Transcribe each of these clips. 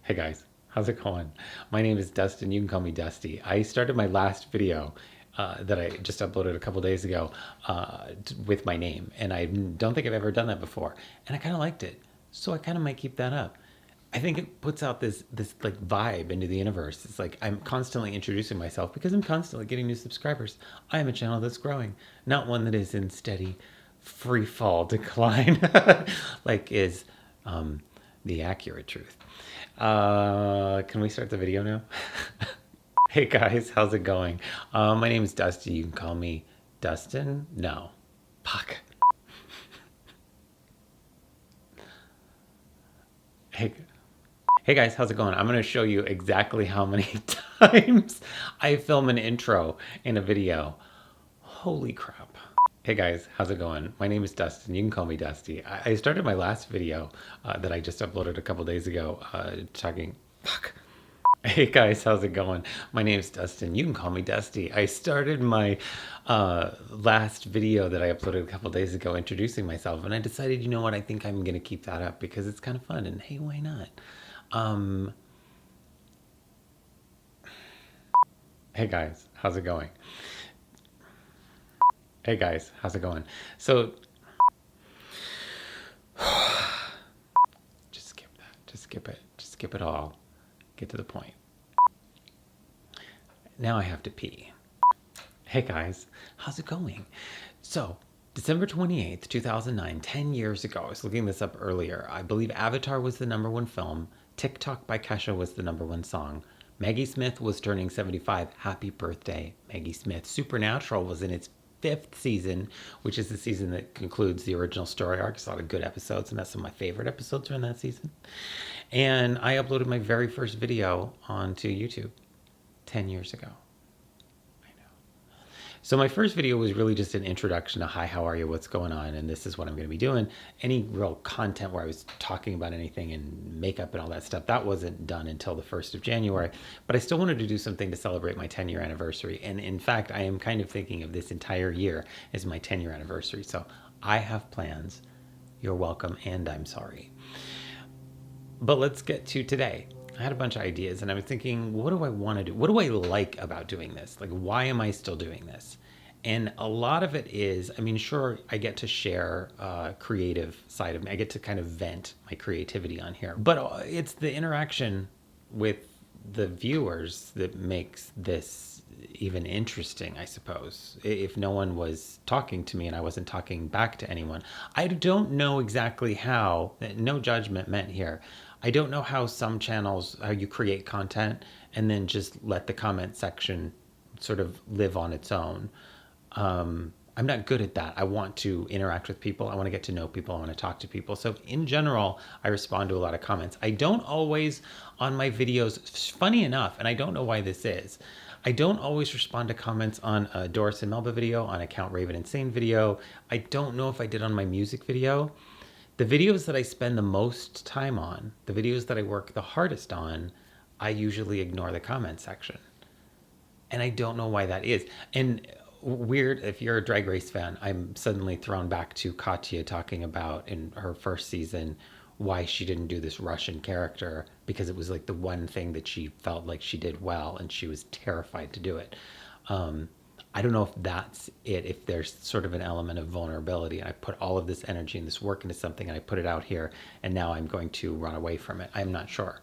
Hey guys, how's it going? My name is Dustin. You can call me Dusty. I started my last video that I just uploaded a couple days ago with my name, and I don't think I've ever done that before, and I kind of liked it, so I kind of might keep that up. I think it puts out this like vibe into the universe. It's like I'm constantly introducing myself because I'm constantly getting new subscribers. I am a channel that's growing, not one that is in steady free fall decline, like is the accurate truth. Can we start the video now? Hey guys, how's it going? My name is Dusty. You can call me Dustin. No, fuck. Hey, hey guys, how's it going? I'm gonna show you exactly how many times I film an intro in a video. Holy crap. Hey guys, how's it going? My name is Dustin. You can call me Dusty. I started my last video that I just uploaded a couple days ago talking. Fuck. Hey guys, how's it going? My name is Dustin. You can call me Dusty. I started my last video that I uploaded a couple days ago introducing myself, and I decided, you know what, I think I'm going to keep that up because it's kind of fun, and hey, why not? Hey guys, how's it going? Hey guys, how's it going? So, just skip that. Just skip it. Just skip it all. Get to the point. Now I have to pee. Hey guys, how's it going? So, December 28th, 2009, 10 years ago, I was looking this up earlier. I believe Avatar was the #1 film. TikTok by Kesha was the #1 song. Maggie Smith was turning 75. Happy birthday, Maggie Smith. Supernatural was in its 5th season, which is the season that concludes the original story arc. It's a lot of good episodes, and that's some of my favorite episodes are in that season. And I uploaded my very first video onto YouTube 10 years ago. So my first video was really just an introduction to hi, how are you, what's going on, and this is what I'm going to be doing. Any real content where I was talking about anything and makeup and all that stuff, that wasn't done until the 1st of January. But I still wanted to do something to celebrate my 10-year anniversary. And in fact, I am kind of thinking of this entire year as my 10-year anniversary. So I have plans. You're welcome, and I'm sorry. But let's get to today. I had a bunch of ideas and I was thinking, what do I want to do? What do I like about doing this? Like, why am I still doing this? And a lot of it is, I mean, sure, I get to share creative side of me. I get to kind of vent my creativity on here. But it's the interaction with the viewers that makes this even interesting, I suppose. If no one was talking to me and I wasn't talking back to anyone, I don't know exactly how, no judgment meant here. I don't know how some channels, how you create content and then just let the comment section sort of live on its own. I'm not good at that. I want to interact with people. I want to get to know people. I want to talk to people. So in general, I respond to a lot of comments. I don't always on my videos, funny enough, and I don't know why this is, I don't always respond to comments on a Doris and Melba video, on a Count Raven Insane video. I don't know if I did on my music video. The videos that I spend the most time on, the videos that I work the hardest on, I usually ignore the comment section. And I don't know why that is. And weird, if you're a Drag Race fan, I'm suddenly thrown back to Katya talking about in her first season why she didn't do this Russian character because it was like the one thing that she felt like she did well and she was terrified to do it. I don't know if that's it, if there's sort of an element of vulnerability. I put all of this energy and this work into something and I put it out here and now I'm going to run away from it. I'm not sure.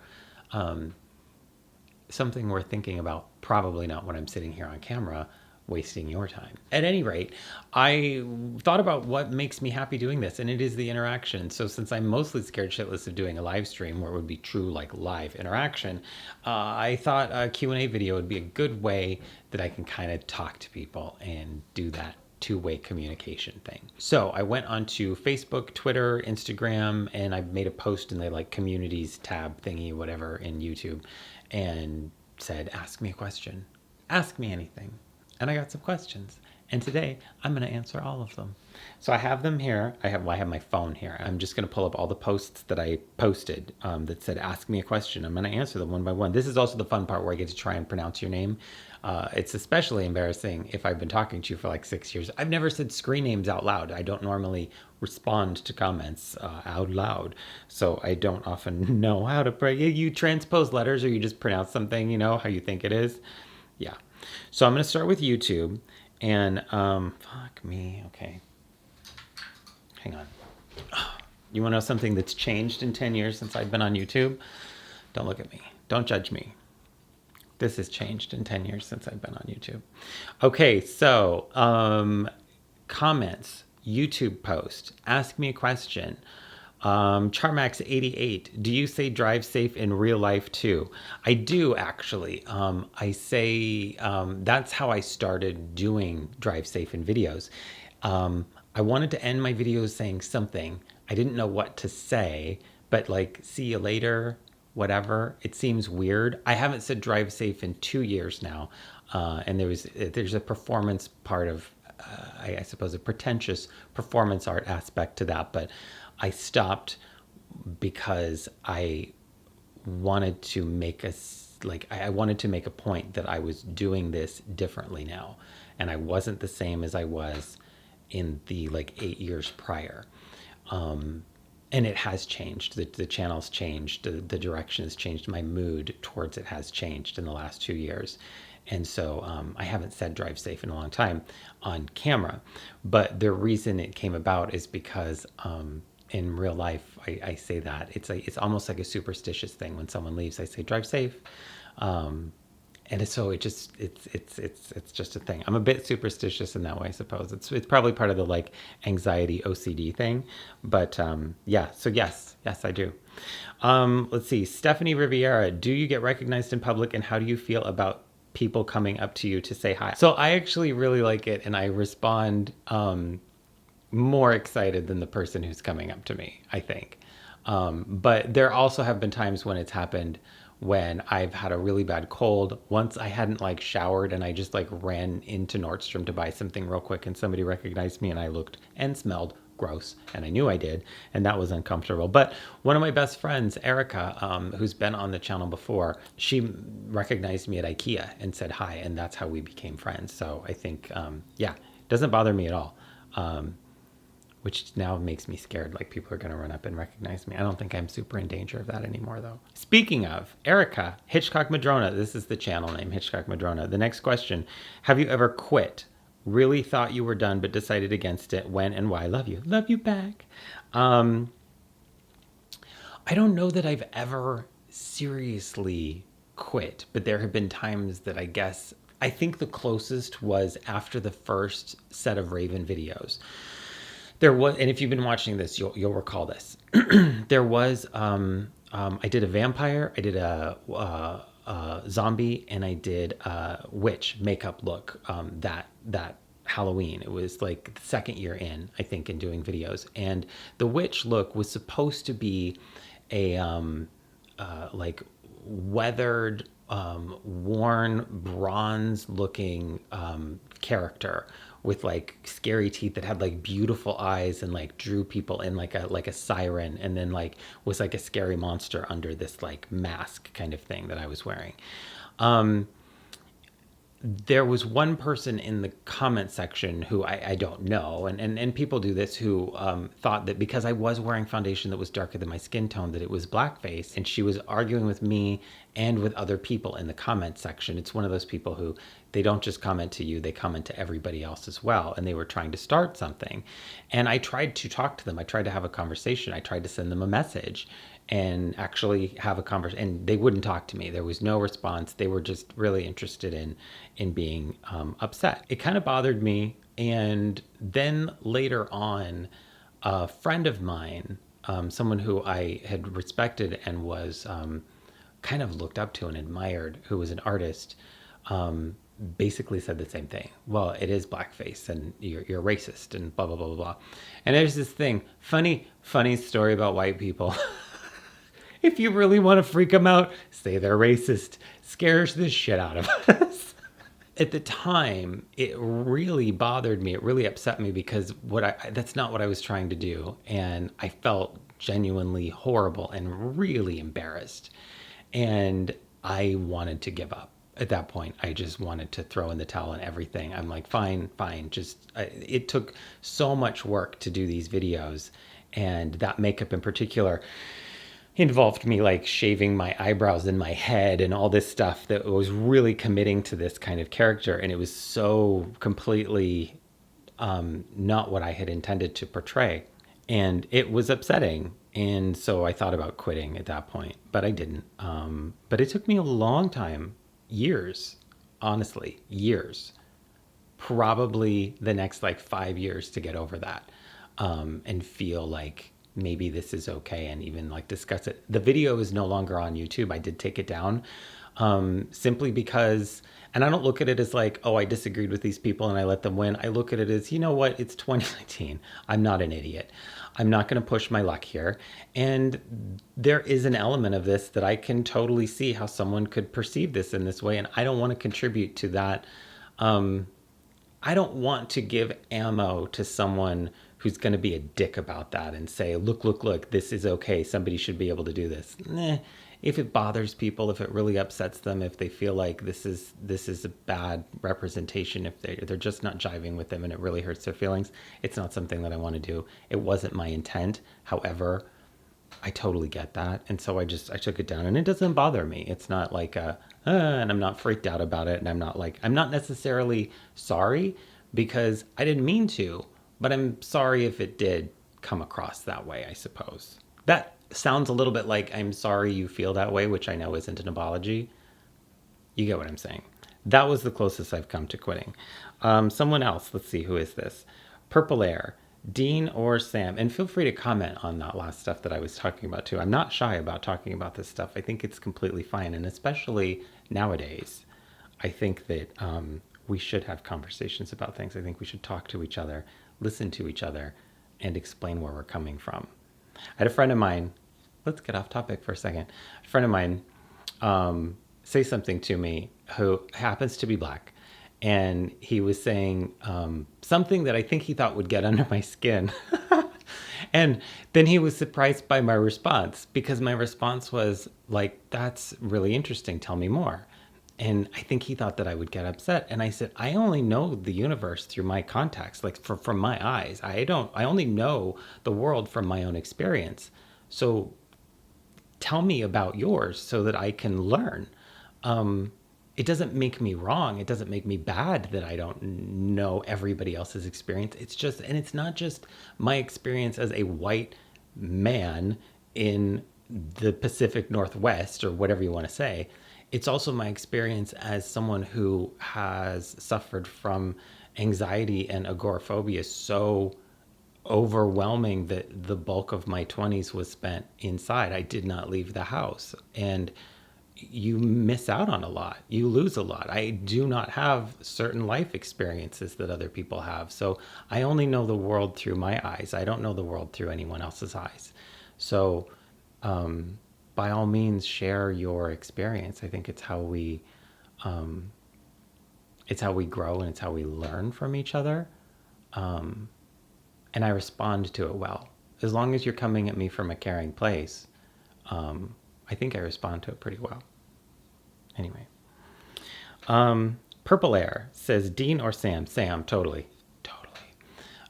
Something worth thinking about, probably not when I'm sitting here on camera wasting your time. At any rate, I thought about what makes me happy doing this, and it is the interaction. So since I'm mostly scared shitless of doing a live stream where it would be true like live interaction, I thought a Q&A video would be a good way that I can kind of talk to people and do that two-way communication thing. So I went onto Facebook, Twitter, Instagram, and I made a post in the like communities tab thingy, whatever, in YouTube, and said, ask me a question, ask me anything. And I got some questions. And today I'm going to answer all of them. So I have them here. I have my phone here. I'm just going to pull up all the posts that I posted that said, ask me a question. I'm going to answer them one by one. This is also the fun part where I get to try and pronounce your name. It's especially embarrassing if I've been talking to you for like 6 years. I've never said screen names out loud. I don't normally respond to comments out loud. So I don't often know how to pray. You transpose letters or you just pronounce something, how you think it is. Yeah. So I'm going to start with YouTube. And fuck me. Okay. Hang on. You want to know something that's changed in 10 years since I've been on YouTube? Don't look at me. Don't judge me. This has changed in 10 years since I've been on YouTube. Okay, so comments, YouTube post, ask me a question. Charmax88, do you say drive safe in real life too? I do actually. I say that's how I started doing drive safe in videos. I wanted to end my videos saying something. I didn't know what to say, but like, see you later, whatever. It seems weird. I haven't said drive safe in 2 years now. And there's a performance part of, I suppose, a pretentious performance art aspect to that. But I stopped because I wanted to make I wanted to make a point that I was doing this differently now. And I wasn't the same as I was in the 8 years prior. And it has changed. The channel's changed. The direction has changed. My mood towards it has changed in the last 2 years. And so I haven't said drive safe in a long time on camera. But the reason it came about is because in real life, I say that. It's almost like a superstitious thing. When someone leaves, I say drive safe. And so it's just a thing. I'm a bit superstitious in that way, I suppose. It's probably part of the anxiety OCD thing, but yeah. So yes, I do. Let's see, Stephanie Riviera, do you get recognized in public, and how do you feel about people coming up to you to say hi? So I actually really like it, and I respond more excited than the person who's coming up to me, I think. But there also have been times when it's happened when I've had a really bad cold. Once I hadn't showered and I just ran into Nordstrom to buy something real quick, and somebody recognized me, and I looked and smelled gross, and I knew I did, and that was uncomfortable. But one of my best friends, Erica, who's been on the channel before, she recognized me at IKEA and said hi, and that's how we became friends. So I think, yeah, it doesn't bother me at all. Which now makes me scared, people are going to run up and recognize me. I don't think I'm super in danger of that anymore, though. Speaking of, Erica, Hitchcock Madrona, this is the channel name, Hitchcock Madrona. The next question, have you ever quit? Really thought you were done, but decided against it? When and why? Love you. Love you back. I don't know that I've ever seriously quit, but there have been times that I think the closest was after the first set of Raven videos. There was, and if you've been watching this, you'll recall this. There was, I did a vampire, I did a zombie, and I did a witch makeup look that Halloween. It was the second year in, I think, in doing videos. And the witch look was supposed to be a weathered, worn, bronze-looking character with scary teeth that had beautiful eyes and drew people in like a siren, and then was a scary monster under this mask kind of thing that I was wearing. There was one person in the comment section who I don't know, and people do this, who thought that because I was wearing foundation that was darker than my skin tone, that it was blackface, and she was arguing with me and with other people in the comment section. It's one of those people who, they don't just comment to you, they comment to everybody else as well, and they were trying to start something. And I tried to talk to them. I tried to have a conversation. I tried to send them a message and actually have a conversation, and they wouldn't talk to me. There was no response. They were just really interested in being upset. It kind of bothered me. And then later on, a friend of mine, someone who I had respected and was kind of looked up to and admired, who was an artist, basically said the same thing. Well, it is blackface, and you're racist, and blah, blah, blah, blah, blah. And there's this thing, funny story about white people. If you really want to freak them out, say they're racist. Scares the shit out of us. at the time, it really bothered me. It really upset me because that's not what I was trying to do. And I felt genuinely horrible and really embarrassed. And I wanted to give up. At that point, I just wanted to throw in the towel and everything. I'm like, fine, fine. It took so much work to do these videos, and that makeup in particular involved me like shaving my eyebrows and my head and all this stuff that was really committing to this kind of character. And it was so completely not what I had intended to portray. And it was upsetting. And so I thought about quitting at that point, but I didn't. But it took me a long time, years, honestly, years, probably the next like 5 years to get over that, and feel like maybe this is okay and even like discuss it. The video is no longer on YouTube. I did take it down, simply because, and I don't look at it as like, oh, I disagreed with these people and I let them win. I look at it as, you know what? It's 2019. I'm not an idiot. I'm not going to push my luck here. And there is an element of this that I can totally see how someone could perceive this in this way. And I don't want to contribute to that. I don't want to give ammo to someone who's going to be a dick about that and say, look, this is okay. Somebody should be able to do this. If it bothers people, if it really upsets them, if they feel like this is a bad representation, if they're just not jiving with them and it really hurts their feelings, it's not something that I want to do. It wasn't my intent. However, I totally get that. And so I took it down, and it doesn't bother me. It's not like and I'm not freaked out about it. And I'm not necessarily sorry because I didn't mean to, but I'm sorry if it did come across that way, I suppose. That sounds a little bit like I'm sorry you feel that way, which I know isn't an apology. You get what I'm saying. That was the closest I've come to quitting. Someone else, let's see, who is this? Purple Air, Dean or Sam. And feel free to comment on that last stuff that I was talking about too. I'm not shy about talking about this stuff. I think it's completely fine. And especially nowadays, I think that we should have conversations about things. I think we should talk to each other, listen to each other, and explain where we're coming from. I had a friend of mine, let's get off topic for a second. A friend of mine say something to me who happens to be black. And he was saying something that I think he thought would get under my skin. And then he was surprised by my response, because my response was like, that's really interesting. Tell me more. And I think he thought that I would get upset. And I said, I only know the universe through my contacts, like from my eyes. I only know the world from my own experience. So tell me about yours so that I can learn. It doesn't make me wrong. It doesn't make me bad that I don't know everybody else's experience. And it's not just my experience as a white man in the Pacific Northwest or whatever you want to say. It's also my experience as someone who has suffered from anxiety and agoraphobia so overwhelming that the bulk of my 20s was spent inside. I did not leave the house. And you miss out on a lot. You lose a lot. I do not have certain life experiences that other people have. So I only know the world through my eyes. I don't know the world through anyone else's eyes. So by all means, share your experience. I think it's how we grow, and it's how we learn from each other. And I respond to it well. As long as you're coming at me from a caring place, I think I respond to it pretty well. Anyway. Purple Air says, Dean or Sam? Sam, totally.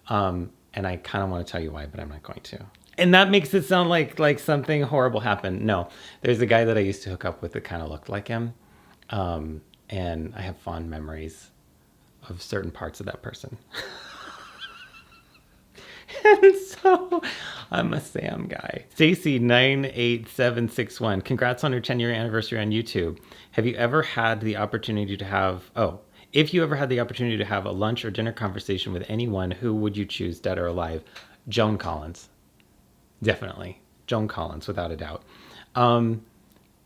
And I kind of want to tell you why, but I'm not going to. And that makes it sound like something horrible happened. No, there's a guy that I used to hook up with that kind of looked like him. And I have fond memories of certain parts of that person. And so I'm a Sam guy. Stacy 98761. Congrats on your 10-year anniversary on YouTube. Have you ever had the opportunity to have, if you ever had the opportunity to have a lunch or dinner conversation with anyone, who would you choose, dead or alive? Joan Collins. Definitely. Joan Collins, without a doubt.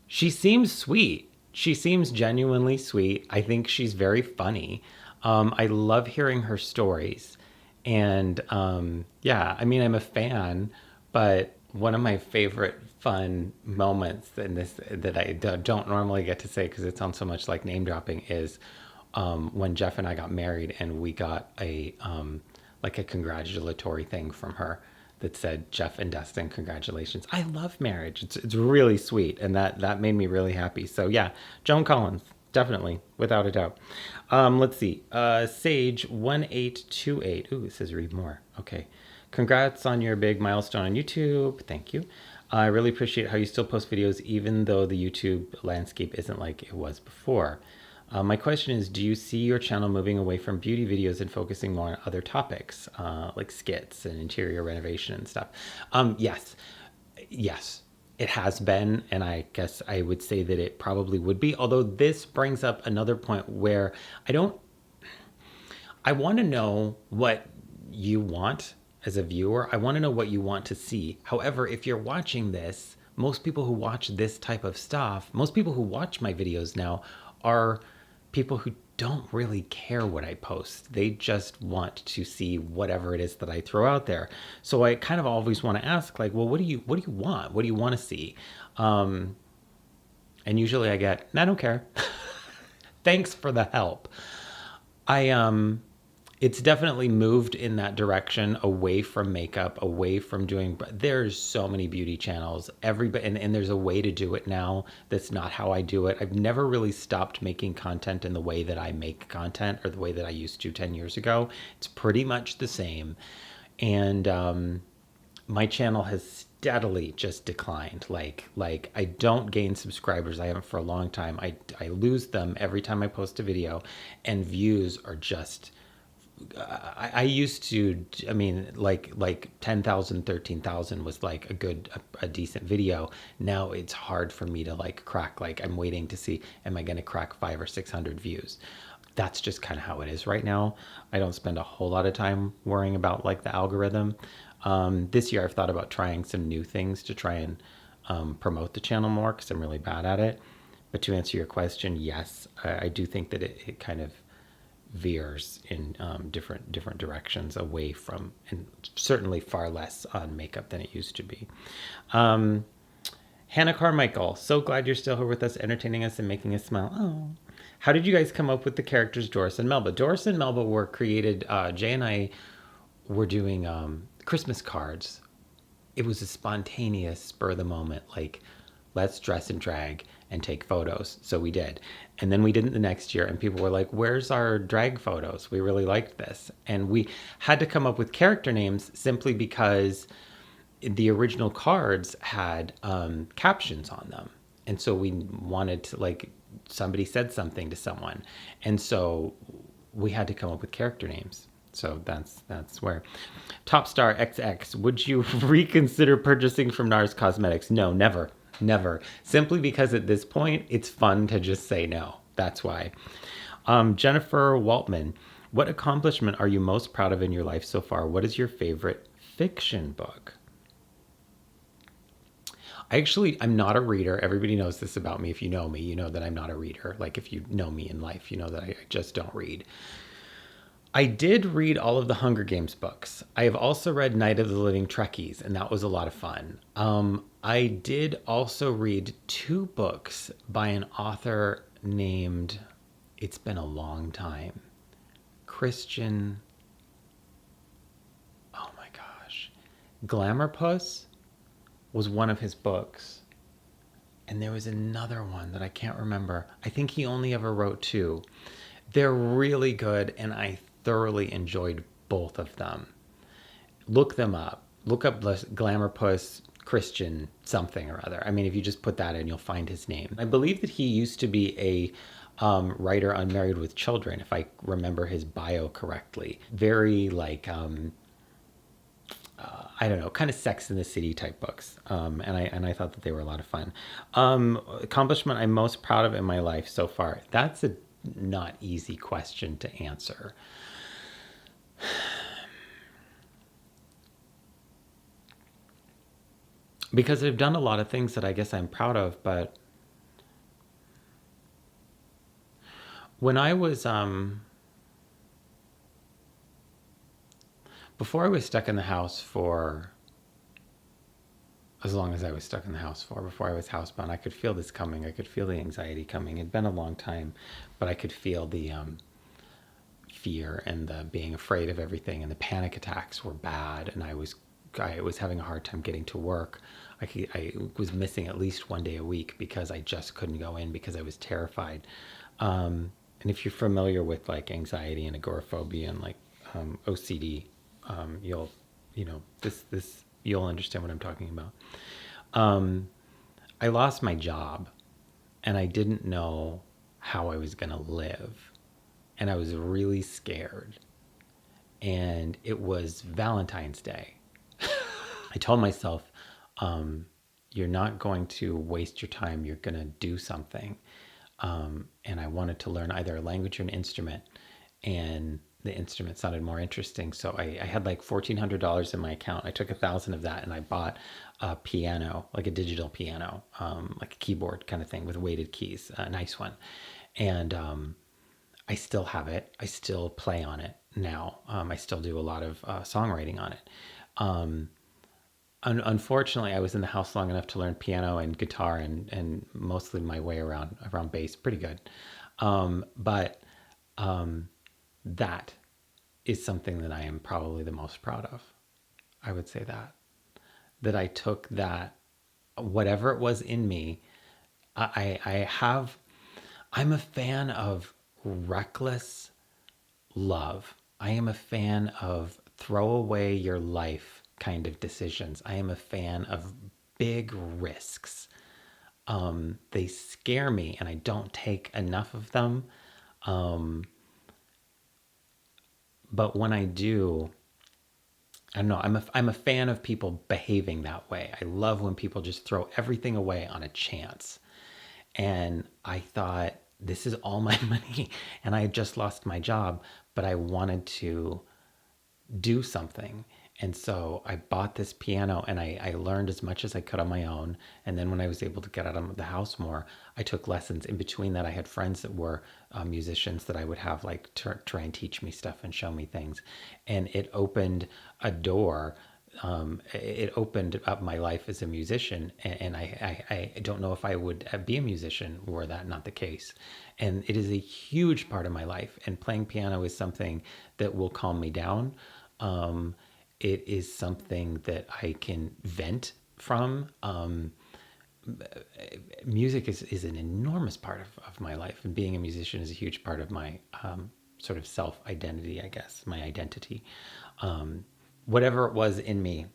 She seems sweet. She seems genuinely sweet. I think she's very funny. I love hearing her stories. And yeah, I mean, I'm a fan, but one of my favorite fun moments in this that I don't normally get to say because it sounds so much like name dropping is when Jeff and I got married, and we got like a congratulatory thing from her that said, Jeff and Destin, congratulations. I love marriage. It's really sweet. And that made me really happy. So yeah, Joan Collins, definitely, without a doubt. Let's see. Sage1828. Ooh, it says read more. Okay. Congrats on your big milestone on YouTube. Thank you. I really appreciate how you still post videos even though the YouTube landscape isn't like it was before. My question is, do you see your channel moving away from beauty videos and focusing more on other topics, like skits and interior renovation and stuff? Yes. Yes, it has been, and I guess I would say that it probably would be. Although this brings up another point where I want to know what you want as a viewer. I want to know what you want to see. However, if you're watching this, most people who watch this type of stuff, most people who watch my videos now are people who don't really care what I post. They just want to see whatever it is that I throw out there. So I kind of always want to ask, like, well, what do you want? What do you want to see? And usually I get, I don't care. Thanks for the help. It's definitely moved in that direction, away from makeup, away from doing, there's so many beauty channels, everybody, and there's a way to do it now that's not how I do it. I've never really stopped making content in the way that I make content, or the way that I used to 10 years ago. It's pretty much the same. And my channel has steadily just declined. Like I don't gain subscribers. I haven't for a long time. I lose them every time I post a video, and views are just, I used to, I mean, like 10,000, 13,000 was like a decent video. Now it's hard for me to like crack, like I'm waiting to see, am I going to crack 500 or 600 views? That's just kind of how it is right now. I don't spend a whole lot of time worrying about like the algorithm. This year I've thought about trying some new things to try and promote the channel more, because I'm really bad at it. But to answer your question, yes, I do think that it kind of veers in different directions away from, and certainly far less on makeup than it used to be. Hannah Carmichael, so glad you're still here with us, entertaining us and making us smile. Oh, how did you guys come up with the characters Doris and Melba? Doris and Melba were created, Jay and I were doing Christmas cards. It was a spontaneous, spur of the moment, like, let's dress in drag and take photos. So we did. And then we did it the next year, and people were like, where's our drag photos? We really liked this. And we had to come up with character names simply because the original cards had captions on them. And so we wanted to, like, somebody said something to someone. And so we had to come up with character names. So that's where. Topstar XX, would you reconsider purchasing from NARS Cosmetics? No, never. Never. Simply because at this point, it's fun to just say no. That's why. Jennifer Waltman, what accomplishment are you most proud of in your life so far? What is your favorite fiction book? I'm not a reader. Everybody knows this about me. If you know me, you know that I'm not a reader. Like, if you know me in life, you know that I just don't read. I did read all of the Hunger Games books. I have also read Night of the Living Trekkies, and that was a lot of fun. I did also read 2 books by an author named, it's been a long time, Christian, oh my gosh, Glamour Puss was one of his books. And there was another one that I can't remember. I think he only ever wrote 2. They're really good, and I thoroughly enjoyed both of them. Look them up. Look up Glamour Puss, Christian something or other. I mean, if you just put that in, you'll find his name. I believe that he used to be a writer on Married with Children, if I remember his bio correctly. Very like, I don't know, kind of Sex in the City type books. And I thought that they were a lot of fun. Accomplishment I'm most proud of in my life so far. That's a not easy question to answer. Because I've done a lot of things that I guess I'm proud of, but when I was, before I was stuck in the house for as long as I was stuck in the house for. Before I was housebound, I could feel this coming. I could feel the anxiety coming. It'd been a long time, but I could feel the fear and the being afraid of everything, and the panic attacks were bad, and I was having a hard time getting to work. I was missing at least one day a week because I just couldn't go in because I was terrified. And if you're familiar with like anxiety and agoraphobia and like OCD, you'll, you'll understand what I'm talking about. I lost my job and I didn't know how I was going to live. And I was really scared. And it was Valentine's Day. I told myself, you're not going to waste your time. You're going to do something. And I wanted to learn either a language or an instrument. And the instrument sounded more interesting. So I had like $1,400 in my account. I took 1,000 of that and I bought a piano, like a digital piano, like a keyboard kind of thing with weighted keys, a nice one. And I still have it. I still play on it now. I still do a lot of songwriting on it. Unfortunately, I was in the house long enough to learn piano and guitar and mostly my way around bass pretty good. But that is something that I am probably the most proud of. I would say that I took that, whatever it was in me. I'm a fan of reckless love. I am a fan of throw away your life kind of decisions. I am a fan of big risks. They scare me and I don't take enough of them. But when I do, I don't know, I'm a fan of people behaving that way. I love when people just throw everything away on a chance. And I thought, this is all my money and I had just lost my job, but I wanted to do something. And so I bought this piano and I learned as much as I could on my own. And then when I was able to get out of the house more, I took lessons. In between that, I had friends that were musicians that I would have like try and teach me stuff and show me things. And it opened a door. It opened up my life as a musician. And I don't know if I would be a musician were that not the case. And it is a huge part of my life. And playing piano is something that will calm me down. It is something that I can vent from. Music is an enormous part of my life, and being a musician is a huge part of my sort of self-identity, I guess, my identity. Whatever it was in me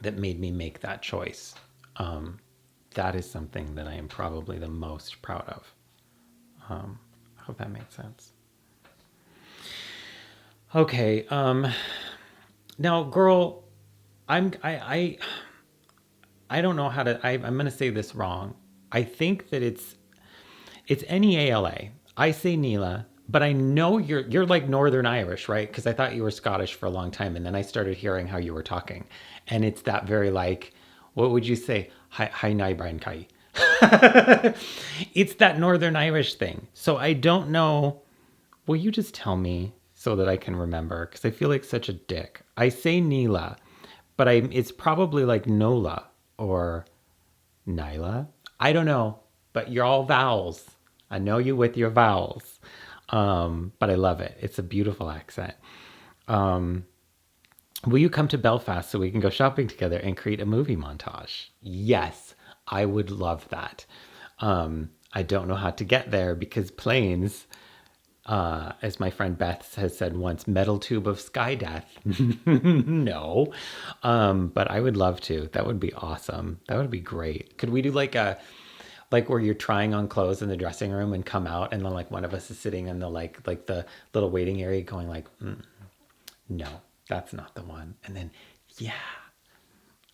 that made me make that choice, that is something that I am probably the most proud of. I hope that makes sense. Okay. Now, girl, I don't know how to. I'm going to say this wrong. I think that it's Neala. I say Neela, but I know you're like Northern Irish, right? Because I thought you were Scottish for a long time, and then I started hearing how you were talking, and it's that very like, what would you say? Hi, nai Brian Kai. It's that Northern Irish thing. So I don't know. Will you just tell me so that I can remember? Because I feel like such a dick. I say Neela, but it's probably like Nola or Nyla. I don't know, but you're all vowels. I know you with your vowels. But I love it. It's a beautiful accent. Will you come to Belfast so we can go shopping together and create a movie montage? Yes, I would love that. I don't know how to get there because planes, as my friend Beth has said once, metal tube of sky death. No. But I would love to. That would be awesome. That would be great. Could we do like where you're trying on clothes in the dressing room and come out and then like one of us is sitting in the like the little waiting area going like, no, that's not the one. And then, yeah,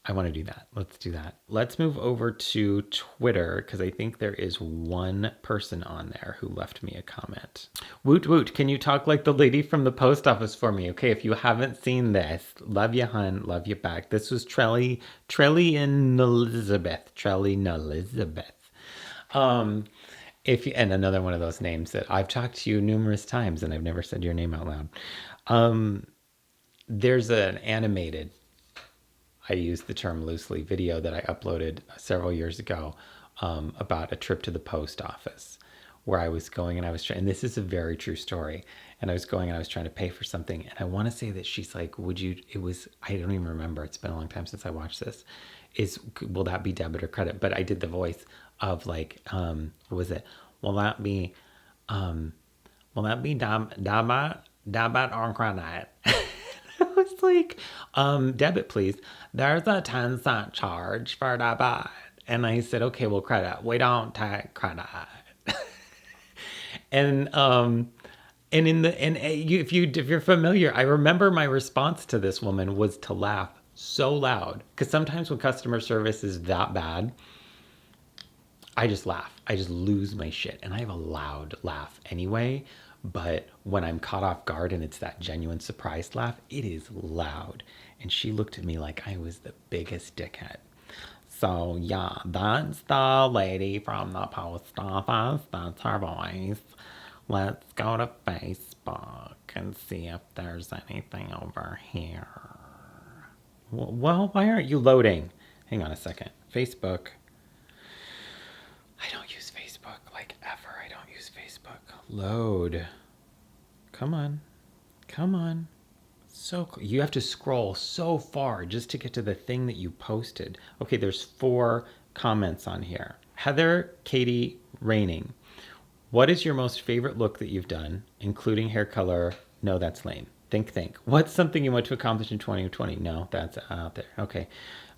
I want to do that. Let's do that. Let's move over to Twitter because I think there is one person on there who left me a comment. Woot woot, can you talk like the lady from the post office for me? Okay, if you haven't seen this, love you, hun, love you back. This was Trelly and Elizabeth. And another one of those names that I've talked to you numerous times and I've never said your name out loud. There's an animated, I use the term loosely, video that I uploaded several years ago about a trip to the post office where I was going and I was trying, and this is a very true story. And I was going and I was trying to pay for something. And I want to say that she's like, would you, it was, I don't even remember. It's been a long time since I watched this. Will that be debit or credit? But I did the voice of like, what was it? Will that be, um, will that be debit or credit? I was like, debit, please. There's a 10-cent charge for debit. And I said, okay, well, credit. We don't take credit. And if you're familiar, I remember my response to this woman was to laugh so loud because sometimes when customer service is that bad, I just laugh. I just lose my shit, and I have a loud laugh anyway. But when I'm caught off guard and it's that genuine surprised laugh, it is loud. And she looked at me like I was the biggest dickhead. So yeah, that's the lady from the post office. That's her voice. Let's go to Facebook and see if there's anything over here. Well, why aren't you loading? Hang on a second. Facebook. I don't use Facebook like ever. I don't use Facebook. Load. Come on. Come on. You have to scroll so far just to get to the thing that you posted. Okay, there's 4 comments on here. Heather Katie Raining. What is your most favorite look that you've done, including hair color? No, that's lame. Think. What's something you want to accomplish in 2020? No, that's out there. Okay.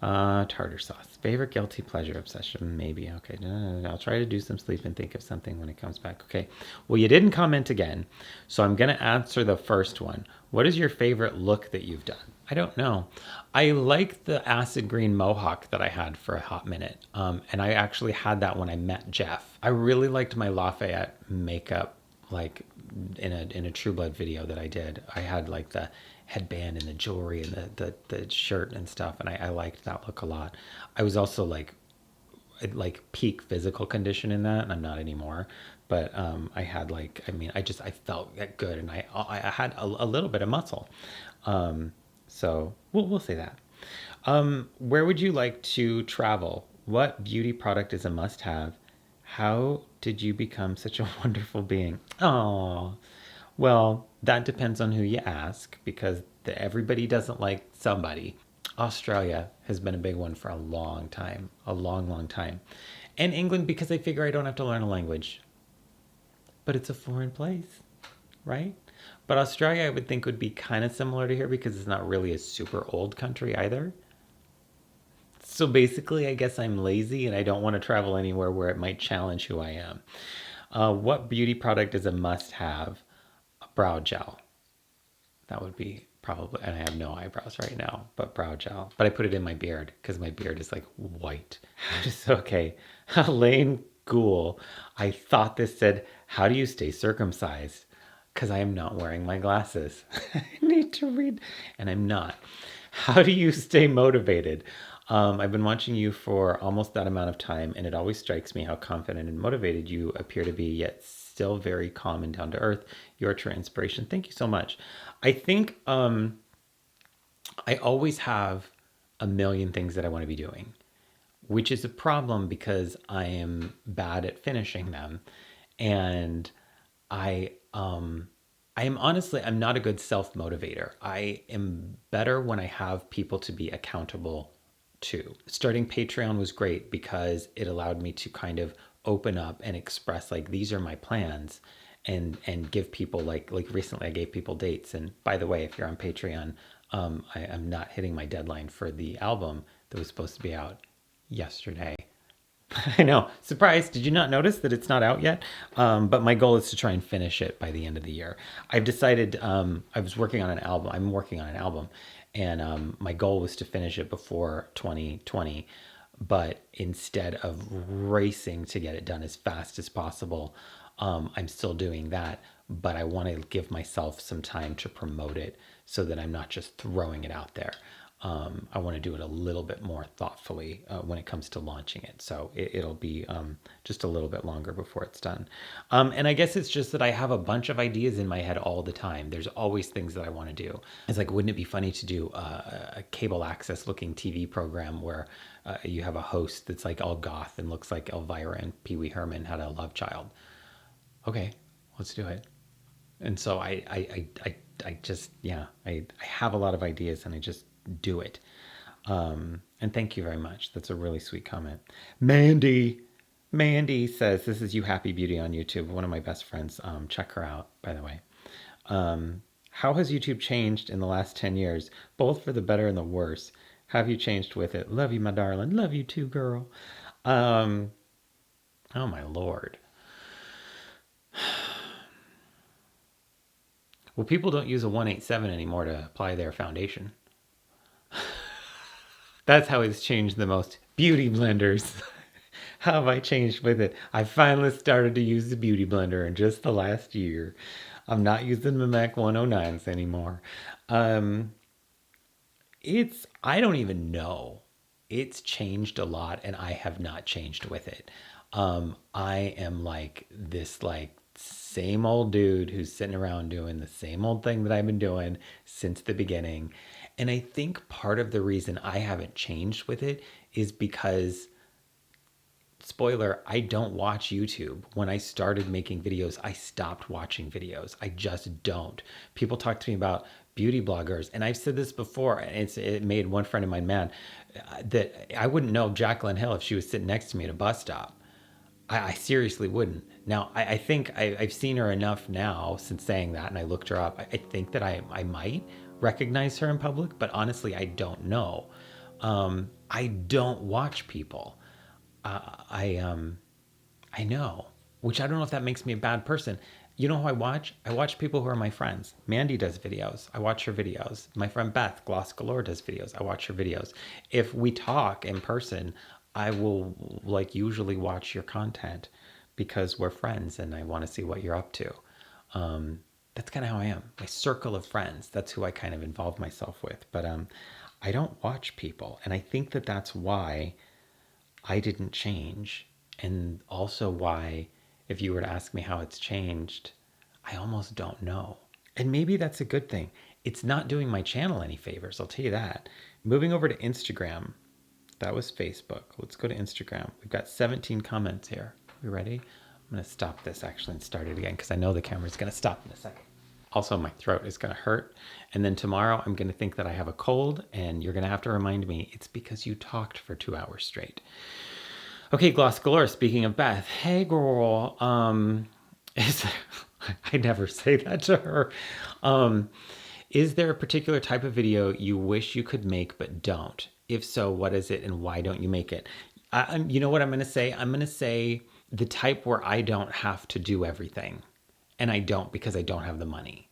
Tartar sauce. Favorite guilty pleasure obsession? Maybe. Okay. No. I'll try to do some sleep and think of something when it comes back. Okay. Well, you didn't comment again, so I'm going to answer the first one. What is your favorite look that you've done? I don't know. I like the acid green mohawk that I had for a hot minute. And I actually had that when I met Jeff. I really liked my Lafayette makeup, like in a True Blood video that I did. I had like the headband and the jewelry and the shirt and stuff. And I liked that look a lot. I was also like peak physical condition in that, and I'm not anymore. But I had I felt good, and I had a little bit of muscle. So we'll say that. Where would you like to travel? What beauty product is a must-have? How did you become such a wonderful being? Oh, well, that depends on who you ask because everybody doesn't like somebody. Australia has been a big one for a long time, a long, long time. And England because I figure I don't have to learn a language. But it's a foreign place, right? But Australia, I would think, would be kind of similar to here because it's not really a super old country either. So basically, I guess I'm lazy and I don't want to travel anywhere where it might challenge who I am. What beauty product is a must-have? A brow gel. That would be probably, and I have no eyebrows right now, but brow gel. But I put it in my beard because my beard is like white. It's okay. Elaine Ghoul. I thought this said, how do you stay circumcised? Because I am not wearing my glasses. I need to read, and I'm not. How do you stay motivated? I've been watching you for almost that amount of time, and it always strikes me how confident and motivated you appear to be, yet still very calm and down to earth. You're a true inspiration. Thank you so much. I think I always have a million things that I want to be doing, which is a problem because I am bad at finishing them. And I'm not a good self-motivator. I am better when I have people to be accountable to. Starting Patreon was great because it allowed me to kind of open up and express like these are my plans and give people like recently I gave people dates. And by the way, if you're on Patreon, I'm not hitting my deadline for the album that was supposed to be out yesterday. I know. Surprise. Did you not notice that it's not out yet? But my goal is to try and finish it by the end of the year. I've decided I was working on an album. I'm working on an album. And my goal was to finish it before 2020. But instead of racing to get it done as fast as possible, I'm still doing that. But I want to give myself some time to promote it so that I'm not just throwing it out there. I want to do it a little bit more thoughtfully when it comes to launching it. So it'll be just a little bit longer before it's done. And I guess it's just that I have a bunch of ideas in my head all the time. There's always things that I want to do. It's like, wouldn't it be funny to do a cable access looking TV program where you have a host that's like all goth and looks like Elvira and Pee Wee Herman had a love child? Okay, let's do it. And so I just, yeah, I have a lot of ideas and I just do it. And thank you very much. That's a really sweet comment. Mandy says, this is You Happy Beauty on YouTube. One of my best friends. Check her out, by the way. How has YouTube changed in the last 10 years, both for the better and the worse? Have you changed with it? Love you, my darling. Love you too, girl. Oh my Lord. Well, people don't use a 187 anymore to apply their foundation. That's how it's changed the most. Beauty blenders. How have I changed with it? I finally started to use the Beauty Blender in just the last year. I'm not using the Mac 109s anymore. I don't even know. It's changed a lot and I have not changed with it. I am like this same old dude who's sitting around doing the same old thing that I've been doing since the beginning. And I think part of the reason I haven't changed with it is because, spoiler, I don't watch YouTube. When I started making videos, I stopped watching videos. I just don't. People talk to me about beauty bloggers, and I've said this before, and it made one friend of mine mad, that I wouldn't know Jaclyn Hill if she was sitting next to me at a bus stop. I seriously wouldn't. Now, I think I've seen her enough now since saying that, and I looked her up. I think that I might recognize her in public, but honestly, I don't know. I don't watch people. I know, which I don't know if that makes me a bad person. You know who I watch? I watch people who are my friends. Mandy does videos. I watch her videos. My friend Beth, Gloss Galore, does videos. I watch her videos. If we talk in person, I will usually watch your content because we're friends and I want to see what you're up to. That's kind of how I am. My circle of friends, that's who I kind of involve myself with. But I don't watch people. And I think that that's why I didn't change. And also why, if you were to ask me how it's changed, I almost don't know. And maybe that's a good thing. It's not doing my channel any favors, I'll tell you that. Moving over to Instagram. That was Facebook. Let's go to Instagram. We've got 17 comments here. We ready? I'm going to stop this actually and start it again because I know the camera's going to stop in a second. Also, my throat is going to hurt. And then tomorrow I'm going to think that I have a cold and you're going to have to remind me it's because you talked for 2 hours straight. Okay, Gloss Galore, speaking of Beth. Hey, girl. I never say that to her. Is there a particular type of video you wish you could make but don't? If so, what is it and why don't you make it? You know what I'm going to say? I'm going to say the type where I don't have to do everything. And I don't because I don't have the money.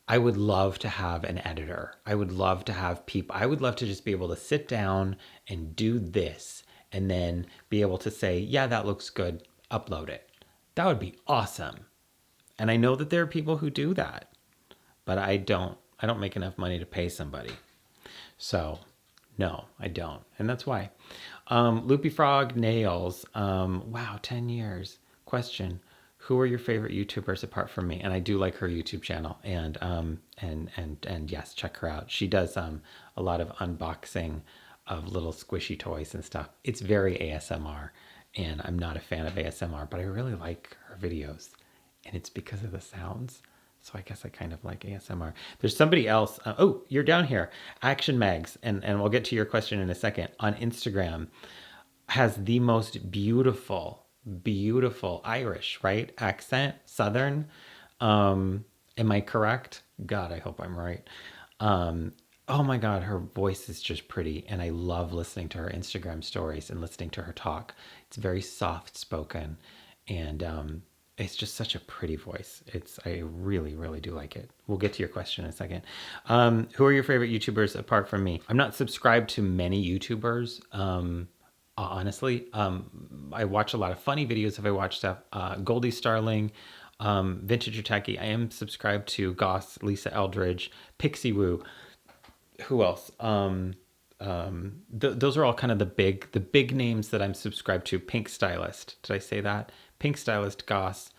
I would love to have an editor. I would love to have people. I would love to just be able to sit down and do this and then be able to say, yeah, that looks good. Upload it. That would be awesome. And I know that there are people who do that, but I don't make enough money to pay somebody. So, no, I don't. And that's why. Loopy Frog Nails. Wow, 10 years. Question. Who are your favorite YouTubers apart from me? And I do like her YouTube channel. And yes, check her out. She does a lot of unboxing of little squishy toys and stuff. It's very ASMR. And I'm not a fan of ASMR, but I really like her videos. And it's because of the sounds. So I guess I kind of like ASMR. There's somebody else. Oh, you're down here. Action Mags. And we'll get to your question in a second. On Instagram, has the most beautiful Irish, right? Accent, Southern. Am I correct? God, I hope I'm right. Oh my God, her voice is just pretty. And I love listening to her Instagram stories and listening to her talk. It's very soft spoken. And it's just such a pretty voice. I really, really do like it. We'll get to your question in a second. Who are your favorite YouTubers apart from me? I'm not subscribed to many YouTubers. Honestly, I watch a lot of funny videos if I watch stuff. Goldie Starling, Vintage Utaki. I am subscribed to Goss, Lisa Eldridge, Pixie Woo. Who else? Those are all kind of the big names that I'm subscribed to. Pink Stylist, did I say that? Pink Stylist, Goss,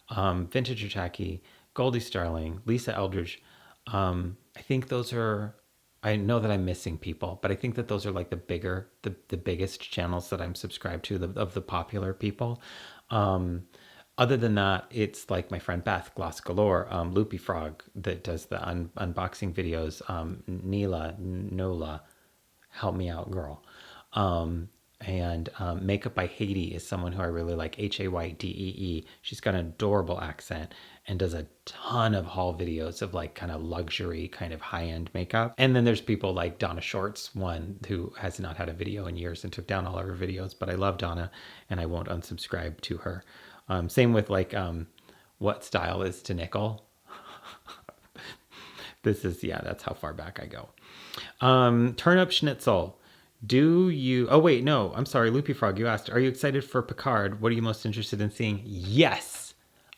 Vintage or Tacky, Goldie Starling, Lisa Eldridge. I think those are. I know that I'm missing people, but I think that those are like the biggest channels that I'm subscribed to, of the popular people. Other than that, it's like my friend Beth, Gloss Galore, Loopy Frog that does the unboxing videos, Nola, help me out, girl. And Makeup by Haiti is someone who I really like, Haydee. She's got an adorable accent and does a ton of haul videos of like kind of luxury, kind of high-end makeup. And then there's people like Donna Shorts, one who has not had a video in years and took down all of her videos, but I love Donna and I won't unsubscribe to her. Same with like What Style Is to Nickel. That's how far back I go. Turnip Schnitzel. Oh wait, no, I'm sorry, Loopy Frog, you asked, are you excited for Picard? What are you most interested in seeing? Yes,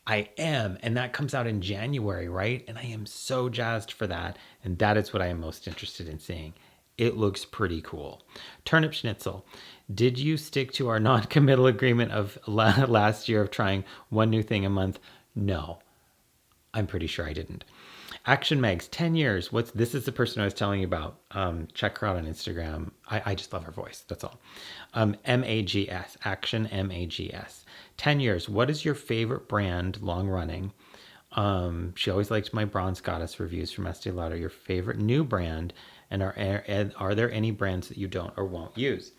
I am. And that comes out in January, right? And I am so jazzed for that. And that is what I am most interested in seeing. It looks pretty cool. Turnip Schnitzel. Did you stick to our non-committal agreement of last year of trying one new thing a month? No, I'm pretty sure I didn't. Action Megs, 10 years. This is the person I was telling you about. Check her out on Instagram. I just love her voice. That's all. MAGS, Action MAGS. 10 years. What is your favorite brand long running? She always liked my Bronze Goddess reviews from Estee Lauder. Your favorite new brand, and are there any brands that you don't or won't use?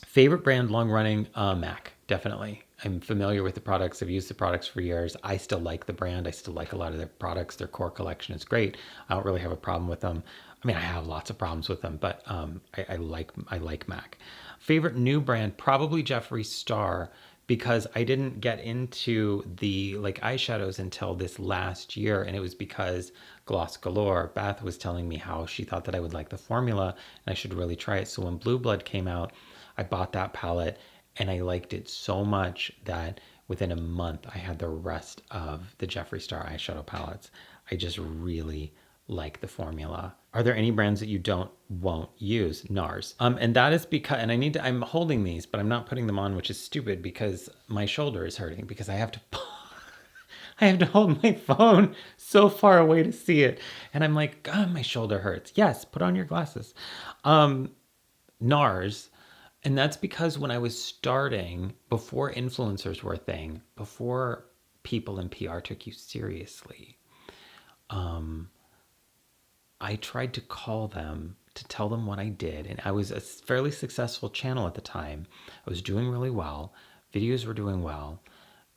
Favorite brand long running, MAC, definitely. I'm familiar with the products. I've used the products for years. I still like the brand. I still like a lot of their products. Their core collection is great. I don't really have a problem with them. I mean, I have lots of problems with them, but I like MAC. Favorite new brand, probably Jeffree Star, because I didn't get into the like eyeshadows until this last year, and it was because Gloss Galore, Beth was telling me how she thought that I would like the formula and I should really try it. So when Blue Blood came out, I bought that palette and I liked it so much that within a month I had the rest of the Jeffree Star eyeshadow palettes. I just really like the formula. Are there any brands that you won't use? NARS. And that is because, and I'm holding these, but I'm not putting them on, which is stupid because my shoulder is hurting because I have to hold my phone so far away to see it. And I'm like, God, my shoulder hurts. Yes, put on your glasses. NARS. And that's because when I was starting, before influencers were a thing, before people in PR took you seriously, I tried to call them to tell them what I did. And I was a fairly successful channel at the time. I was doing really well. Videos were doing well.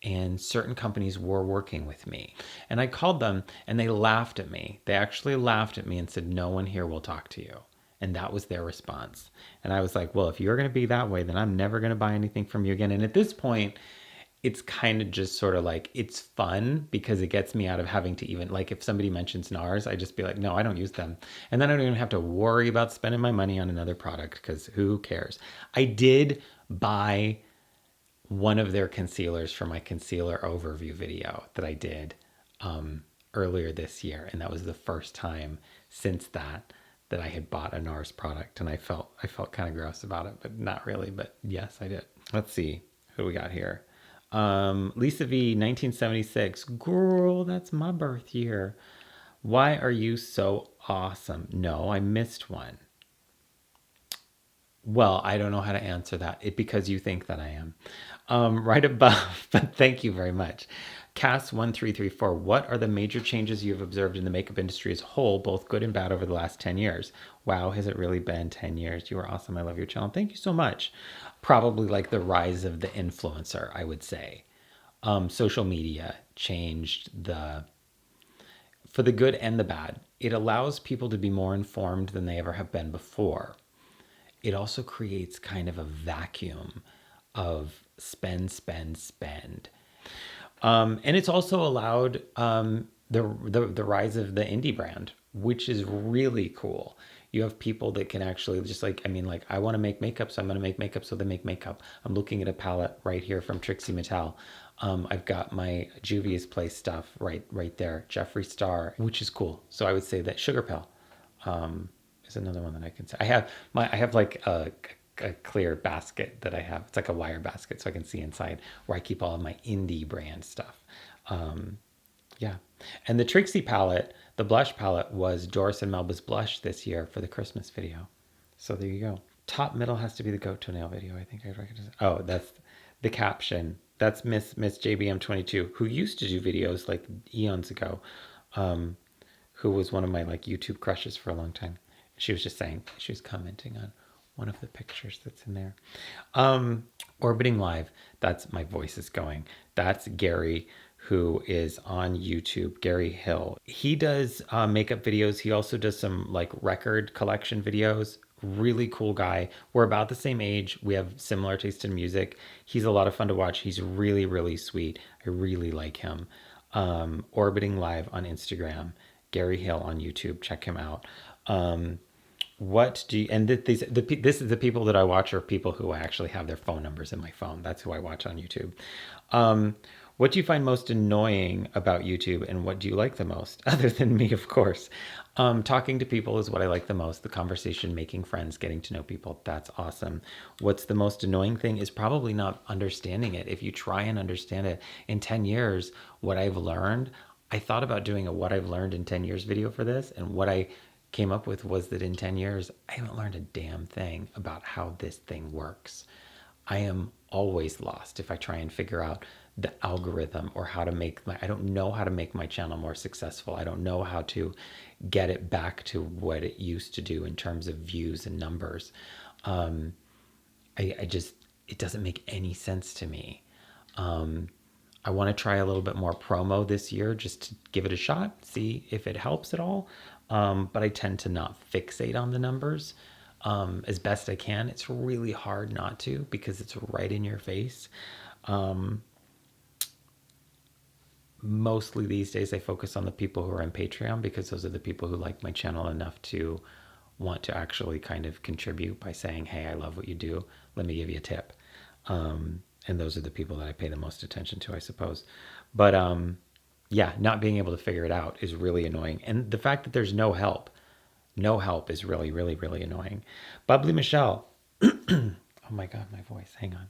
And certain companies were working with me. And I called them and they laughed at me. They actually laughed at me and said, no one here will talk to you. And that was their response. And I was like, well, if you're going to be that way, then I'm never going to buy anything from you again. And at this point, it's kind of just sort of like, it's fun because it gets me out of having to even, like if somebody mentions NARS, I just be like, no, I don't use them. And then I don't even have to worry about spending my money on another product because who cares? I did buy one of their concealers for my concealer overview video that I did earlier this year. And that was the first time since that I had bought a NARS product, and I felt kind of gross about it, but not really. But yes, I did. Let's see who we got here. Lisa V, 1976. Girl, that's my birth year. Why are you so awesome? No, I missed one. Well, I don't know how to answer that. Because you think that I am. Right above, but thank you very much. Cass1334, what are the major changes you have observed in the makeup industry as a whole, both good and bad, over the last 10 years? Wow, has it really been 10 years? You are awesome. I love your channel. Thank you so much. Probably like the rise of the influencer, I would say. Social media changed for the good and the bad. It allows people to be more informed than they ever have been before. It also creates kind of a vacuum of spend. And it's also allowed the rise of the indie brand, which is really cool. You have people that can actually just like, I want to make makeup, so I'm going to make makeup, so they make makeup. I'm looking at a palette right here from Trixie Mattel. I've got my Juvia's Place stuff right there, Jeffree Star, which is cool. So I would say that Sugar Pill. Is another one that I can say. I have like a clear basket that I have. It's like a wire basket, so I can see inside where I keep all of my indie brand stuff. Um, yeah. And the Trixie palette, the blush palette, was Doris and Melba's blush this year for the Christmas video. So there you go. Top middle has to be the goat toenail video. I think I recognize. Oh, that's the caption. That's Miss JBM22, who used to do videos like eons ago, um, who was one of my like YouTube crushes for a long time. She was just saying, she was commenting on one of the pictures that's in there. Orbiting Live, that's my voice is going. That's Gary, who is on YouTube, Gary Hill. He does makeup videos. He also does some like record collection videos. Really cool guy. We're about the same age. We have similar taste in music. He's a lot of fun to watch. He's really, really sweet. I really like him. Orbiting Live on Instagram, Gary Hill on YouTube. Check him out. What do you, and this is the people that I watch are people who I actually have their phone numbers in my phone. That's who I watch on YouTube. What do you find most annoying about YouTube, and what do you like the most? Other than me, of course. Talking to people is what I like the most. The conversation, making friends, getting to know people. That's awesome. What's the most annoying thing is probably not understanding it. If you try and understand it in 10 years, what I've learned, I thought about doing a what I've learned in 10 years video for this, and what I came up with was that in 10 years, I haven't learned a damn thing about how this thing works. I am always lost if I try and figure out the algorithm or how to make I don't know how to make my channel more successful. I don't know how to get it back to what it used to do in terms of views and numbers. I just, it doesn't make any sense to me. I want to try a little bit more promo this year just to give it a shot, see if it helps at all. But I tend to not fixate on the numbers as best I can. It's really hard not to because it's right in your face. Mostly these days I focus on the people who are on Patreon because those are the people who like my channel enough to want to actually kind of contribute by saying, hey, I love what you do. Let me give you a tip. And those are the people that I pay the most attention to, I suppose. But yeah, not being able to figure it out is really annoying. And the fact that there's no help is really, really, really annoying. Bubbly Michelle. Oh my God, my voice. Hang on.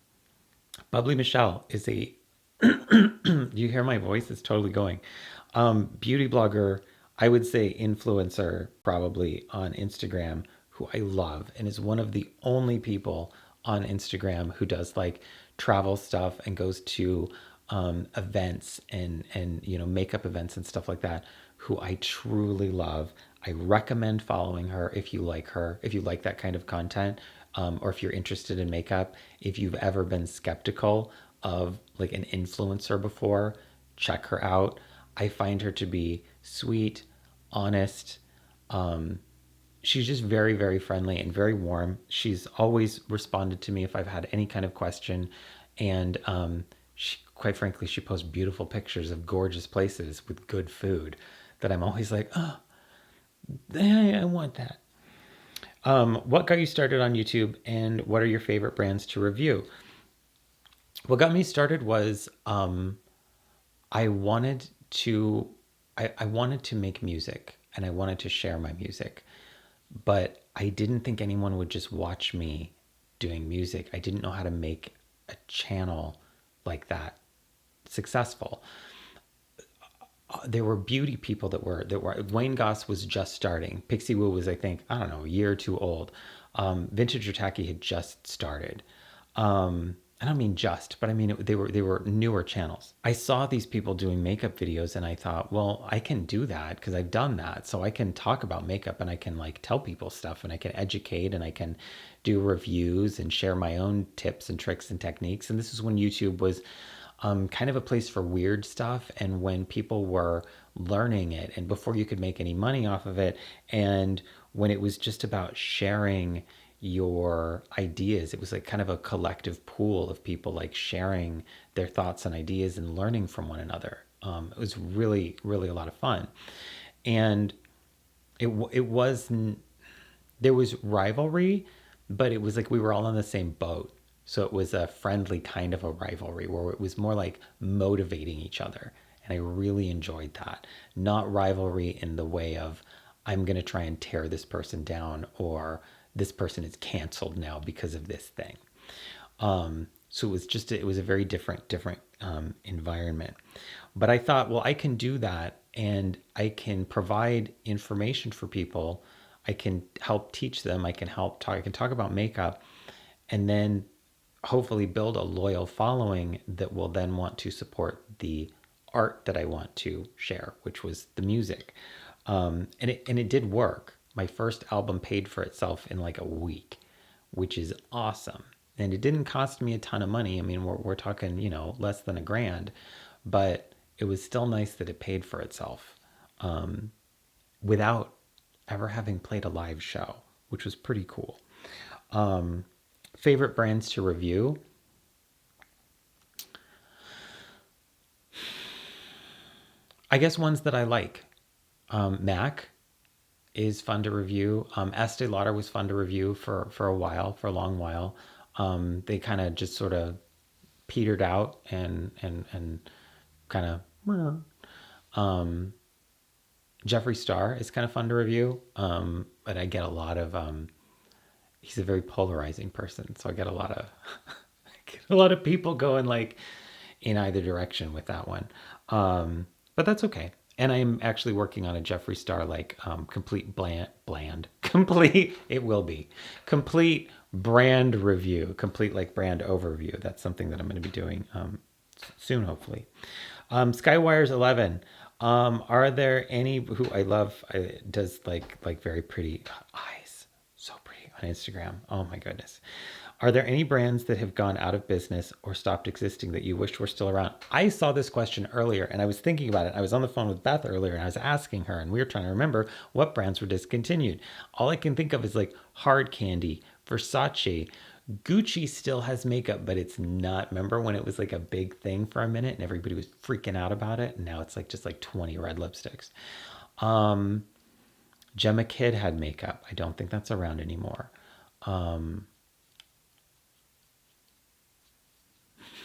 Bubbly Michelle is a, do you hear my voice? It's totally going. Beauty blogger, I would say influencer, probably on Instagram, who I love and is one of the only people on Instagram who does like travel stuff and goes to events and makeup events and stuff like that, who I truly love. I recommend following her if you like her, if you like that kind of content, or if you're interested in makeup. If you've ever been skeptical of like an influencer before, check her out. I find her to be sweet, honest. She's just very, very friendly and very warm. She's always responded to me if I've had any kind of question. And quite frankly, she posts beautiful pictures of gorgeous places with good food that I'm always like, oh, I want that. What got you started on YouTube, and what are your favorite brands to review? What got me started was I wanted to I wanted to make music, and I wanted to share my music, but I didn't think anyone would just watch me doing music. I didn't know how to make a channel like that successful. There were beauty people that were Wayne Goss was just starting. Pixie Woo was, I think, I don't know, a year or two old. Vintage or Tacky had just started. I don't mean just, but I mean they were newer channels. I saw these people doing makeup videos and I thought, well, I can do that because I've done that. So I can talk about makeup and I can like tell people stuff and I can educate and I can do reviews and share my own tips and tricks and techniques. And this is when YouTube was kind of a place for weird stuff, and when people were learning it and before you could make any money off of it, and when it was just about sharing your ideas. It was like kind of a collective pool of people like sharing their thoughts and ideas and learning from one another. It was really, really a lot of fun. And it wasn't, there was rivalry, but it was like we were all on the same boat. So it was a friendly kind of a rivalry where it was more like motivating each other. And I really enjoyed that. Not rivalry in the way of I'm going to try and tear this person down, or this person is canceled now because of this thing. So it was a very different environment. But I thought, well, I can do that, and I can provide information for people. I can help teach them. I can talk about makeup, and then hopefully build a loyal following that will then want to support the art that I want to share, which was the music. And it did work. My first album paid for itself in like a week, which is awesome. And it didn't cost me a ton of money. I mean, we're talking, less than $1,000, but it was still nice that it paid for itself, without ever having played a live show, which was pretty cool. Favorite brands to review? I guess ones that I like. MAC is fun to review. Estee Lauder was fun to review for a while, for a long while. They kind of just sort of petered out and kind of. Jeffree Star is kind of fun to review, but I get a lot of. He's a very polarizing person, so I get a lot of people going like in either direction with that one. But that's okay. And I'm actually working on a Jeffree Star complete complete, it will be complete brand review, complete like brand overview. That's something that I'm going to be doing soon, hopefully. Skywires 11. Are there any who I love? Does like very pretty eyes, so pretty on Instagram. Oh my goodness. Are there any brands that have gone out of business or stopped existing that you wished were still around? I saw this question earlier and I was thinking about it. I was on the phone with Beth earlier and I was asking her, and we were trying to remember what brands were discontinued. All I can think of is like Hard Candy, Versace. Gucci still has makeup, but it's not. Remember when it was like a big thing for a minute and everybody was freaking out about it? And now it's like just like 20 red lipsticks. Gemma Kid had makeup. I don't think that's around anymore.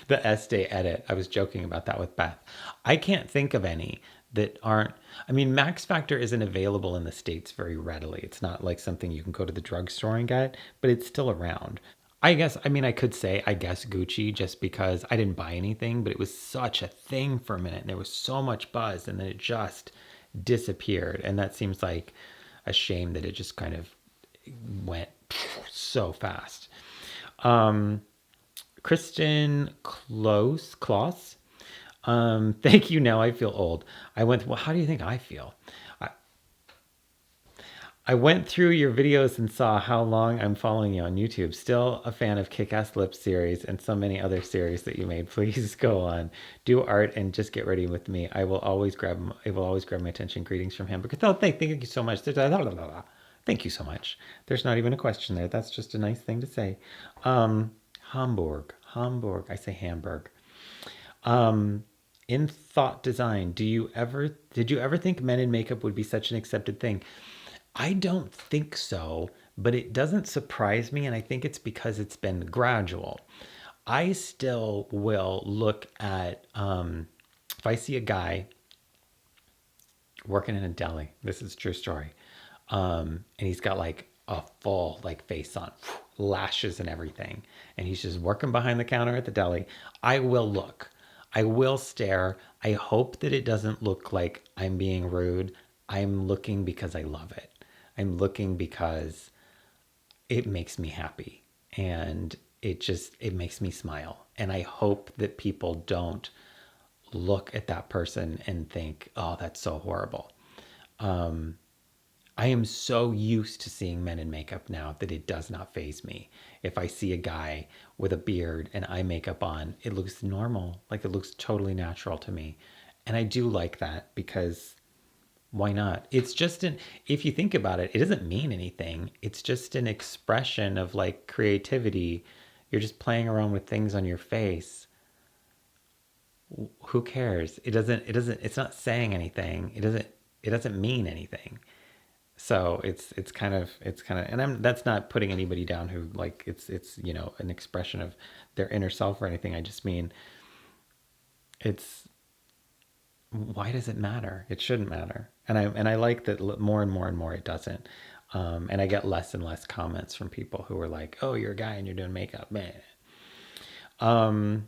The Estee edit. I was joking about that with Beth. I can't think of any that aren't. I mean, Max Factor isn't available in the States very readily. It's not like something you can go to the drugstore and get, but it's still around. I could say, I guess Gucci, just because I didn't buy anything, but it was such a thing for a minute and there was so much buzz and then it just disappeared. And that seems like a shame that it just kind of went so fast. Kristen Kloss. Thank you. Now I feel old. Well, how do you think I feel? I went through your videos and saw how long I'm following you on YouTube. Still a fan of Kick-Ass Lips series and so many other series that you made. Please go on, do art, and just get ready with me. It will always grab my attention. Greetings from Hamburg. Thank you so much. Thank you so much. There's not even a question there. That's just a nice thing to say. Hamburg. I say Hamburg. In thought design, did you ever think men in makeup would be such an accepted thing? I don't think so, but it doesn't surprise me, and I think it's because it's been gradual. I still will look at if I see a guy working in a deli. This is a true story, and he's got like a full like face on, lashes and everything, and he's just working behind the counter at the deli. I will look. I will stare. I hope that it doesn't look like I'm being rude. I'm looking because I love it. I'm looking because it makes me happy and it makes me smile. And I hope that people don't look at that person and think, oh, that's so horrible. I am so used to seeing men in makeup now that it does not faze me. If I see a guy with a beard and eye makeup on, it looks normal. Like it looks totally natural to me. And I do like that because why not? If you think about it, it doesn't mean anything. It's just an expression of like creativity. You're just playing around with things on your face. Who cares? It's not saying anything. It doesn't mean anything. So it's kind of, and that's not putting anybody down who like, it's, an expression of their inner self or anything. I just mean, why does it matter? It shouldn't matter. And I like that more and more and more it doesn't. And I get less and less comments from people who are like, "Oh, you're a guy and you're doing makeup, man."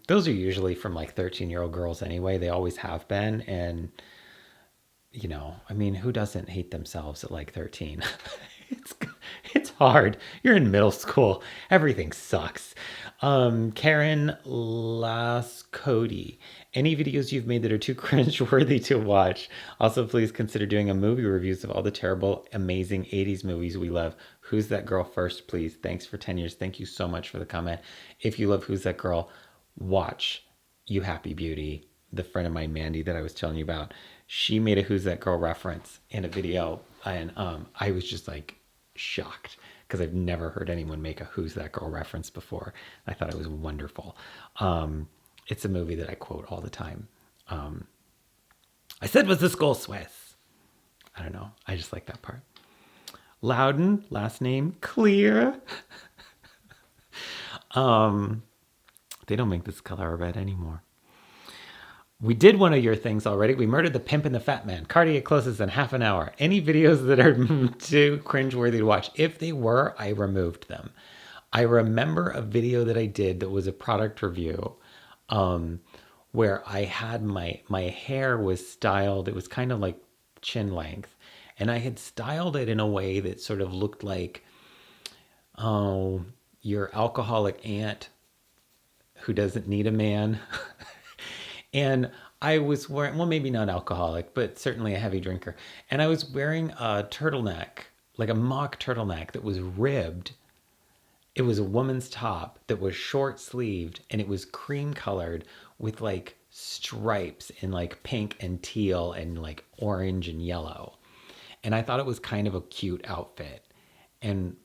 Those are usually from like 13-year-old girls anyway. They always have been, and I mean, who doesn't hate themselves at like 13? it's it's hard. You're in middle school. Everything sucks. Karen Lascody. Any videos you've made that are too cringe-worthy to watch? Also, please consider doing a movie reviews of all the terrible, amazing 80s movies we love. Who's That Girl first, please? Thanks for 10 years. Thank you so much for the comment. If you love Who's That Girl, watch You Happy Beauty. The friend of mine, Mandy, that I was telling you about, she made a Who's That Girl reference in a video, and I was just like shocked because I've never heard anyone make a Who's That Girl reference before. I thought it was wonderful. It's a movie that I quote all the time. I said, was the skull Swiss? I don't know. I just like that part. Loudon, last name Clear. They don't make this color red anymore. We did one of your things already. We murdered the pimp and the fat man. Cardiac closes in half an hour. Any videos that are too cringeworthy to watch? If they were, I removed them. I remember a video that I did that was a product review, where I had my hair was styled. It was kind of like chin length, and I had styled it in a way that sort of looked like, oh, your alcoholic aunt who doesn't need a man. And I was wearing, well, maybe not alcoholic, but certainly a heavy drinker. And I was wearing a turtleneck, like a mock turtleneck that was ribbed. It was a woman's top that was short sleeved, and it was cream colored with like stripes in like pink and teal and like orange and yellow. And I thought it was kind of a cute outfit. And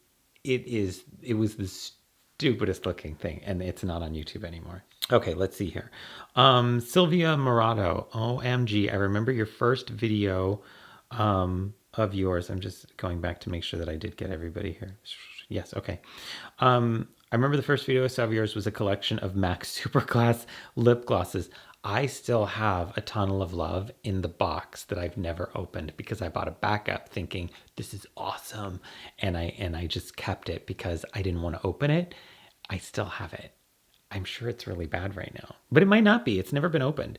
it was the stupidest looking thing, and it's not on YouTube anymore. Okay, let's see here. Sylvia Morado, OMG, I remember your first video of yours. I'm just going back to make sure that I did get everybody here. Yes, okay. I remember the first video I saw of yours was a collection of MAC Superglass lip glosses. I still have a Tunnel of Love in the box that I've never opened because I bought a backup thinking this is awesome, and I just kept it because I didn't want to open it. I still have it. I'm sure it's really bad right now, but it might not be. It's never been opened.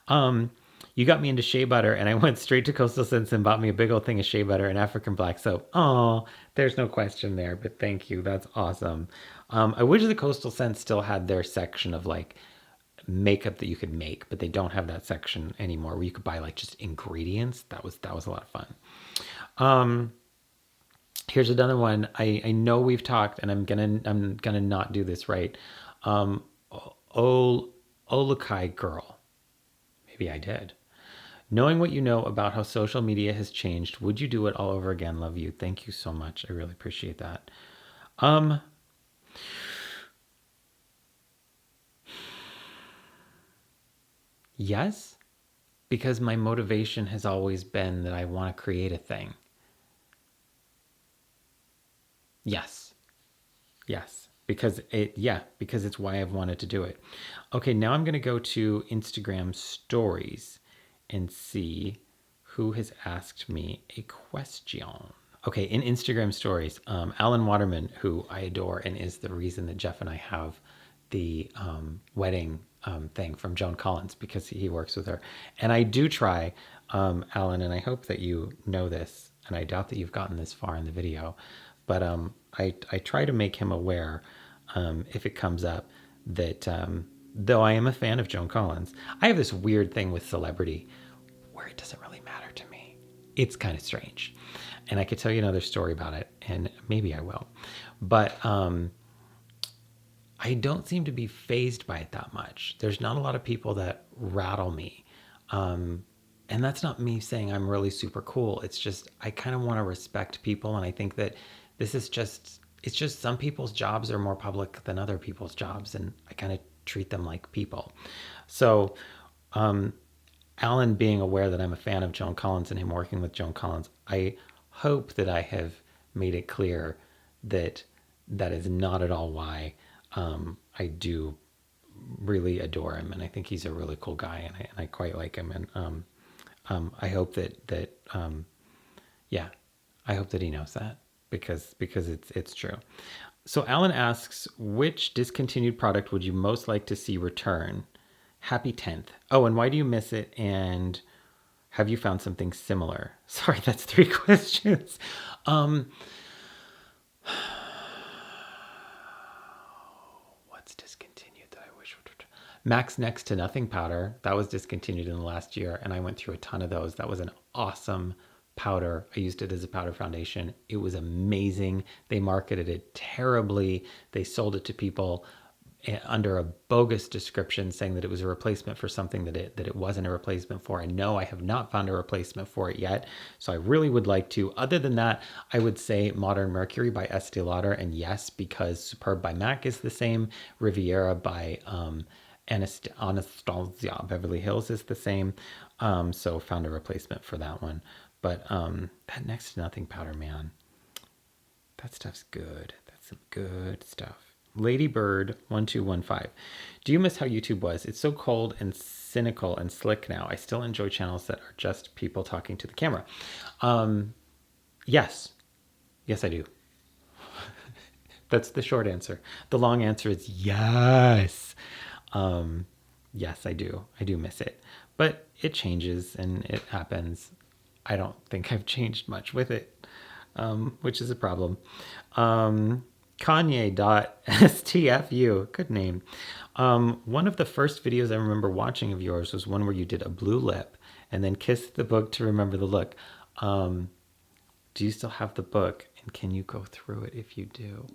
You got me into shea butter, and I went straight to Coastal Scents and bought me a big old thing of shea butter and African black soap. Oh, there's no question there, but thank you. That's awesome. I wish the Coastal Scents still had their section of like makeup that you could make, but they don't have that section anymore where you could buy like just ingredients. That was a lot of fun. Here's another one. I know we've talked, and I'm gonna not do this right. Olukai girl. Maybe I did. Knowing what you know about how social media has changed, would you do it all over again? Love you. Thank you so much. I really appreciate that. Yes, because my motivation has always been that I want to create a thing. Yes. Yes. Because it's why I've wanted to do it. Okay, now I'm going to go to Instagram stories and see who has asked me a question. Okay, in Instagram stories, Alan Waterman, who I adore and is the reason that Jeff and I have the wedding thing from Joan Collins, because he works with her. And I do try, Alan, and I hope that you know this, and I doubt that you've gotten this far in the video, but I try to make him aware, if it comes up, that though I am a fan of Joan Collins, I have this weird thing with celebrity where it doesn't really matter to me. It's kind of strange. And I could tell you another story about it, and maybe I will. But I don't seem to be fazed by it that much. There's not a lot of people that rattle me. And that's not me saying I'm really super cool. It's just I kind of want to respect people, and I think that this is just some people's jobs are more public than other people's jobs, and I kind of treat them like people. So Alan being aware that I'm a fan of Joan Collins and him working with Joan Collins, I hope that I have made it clear that that is not at all why. I do really adore him, and I think he's a really cool guy, and I quite like him. And I hope yeah, I hope that he knows that because it's true. So Alan asks, which discontinued product would you most like to see return? Happy 10th. Oh, and why do you miss it? And have you found something similar? Sorry, that's 3 questions. Um, what's discontinued that I wish would return? Max Next to Nothing powder. That was discontinued in the last year, and I went through a ton of those. That was an awesome powder. I used it as a powder foundation. It was amazing. They marketed it terribly. They sold it to people under a bogus description saying that it was a replacement for something that it wasn't a replacement for. And no, I have not found a replacement for it yet. So I really would like to. Other than that, I would say Modern Mercury by Estee Lauder. And yes, because Superb by MAC is the same. Riviera by Anastasia Beverly Hills is the same. So found a replacement for that one. But that Next to Nothing powder, man, that stuff's good. That's some good stuff. Ladybird 1215. Do you miss how YouTube was? It's so cold and cynical and slick now. I still enjoy channels that are just people talking to the camera. Yes. Yes, I do. That's the short answer. The long answer is yes. Yes, I do. I do miss it. But it changes and it happens. I don't think I've changed much with it, which is a problem. Kanye.stfu, good name. One of the first videos I remember watching of yours was one where you did a blue lip and then kissed the book to remember the look. Do you still have the book? And can you go through it if you do?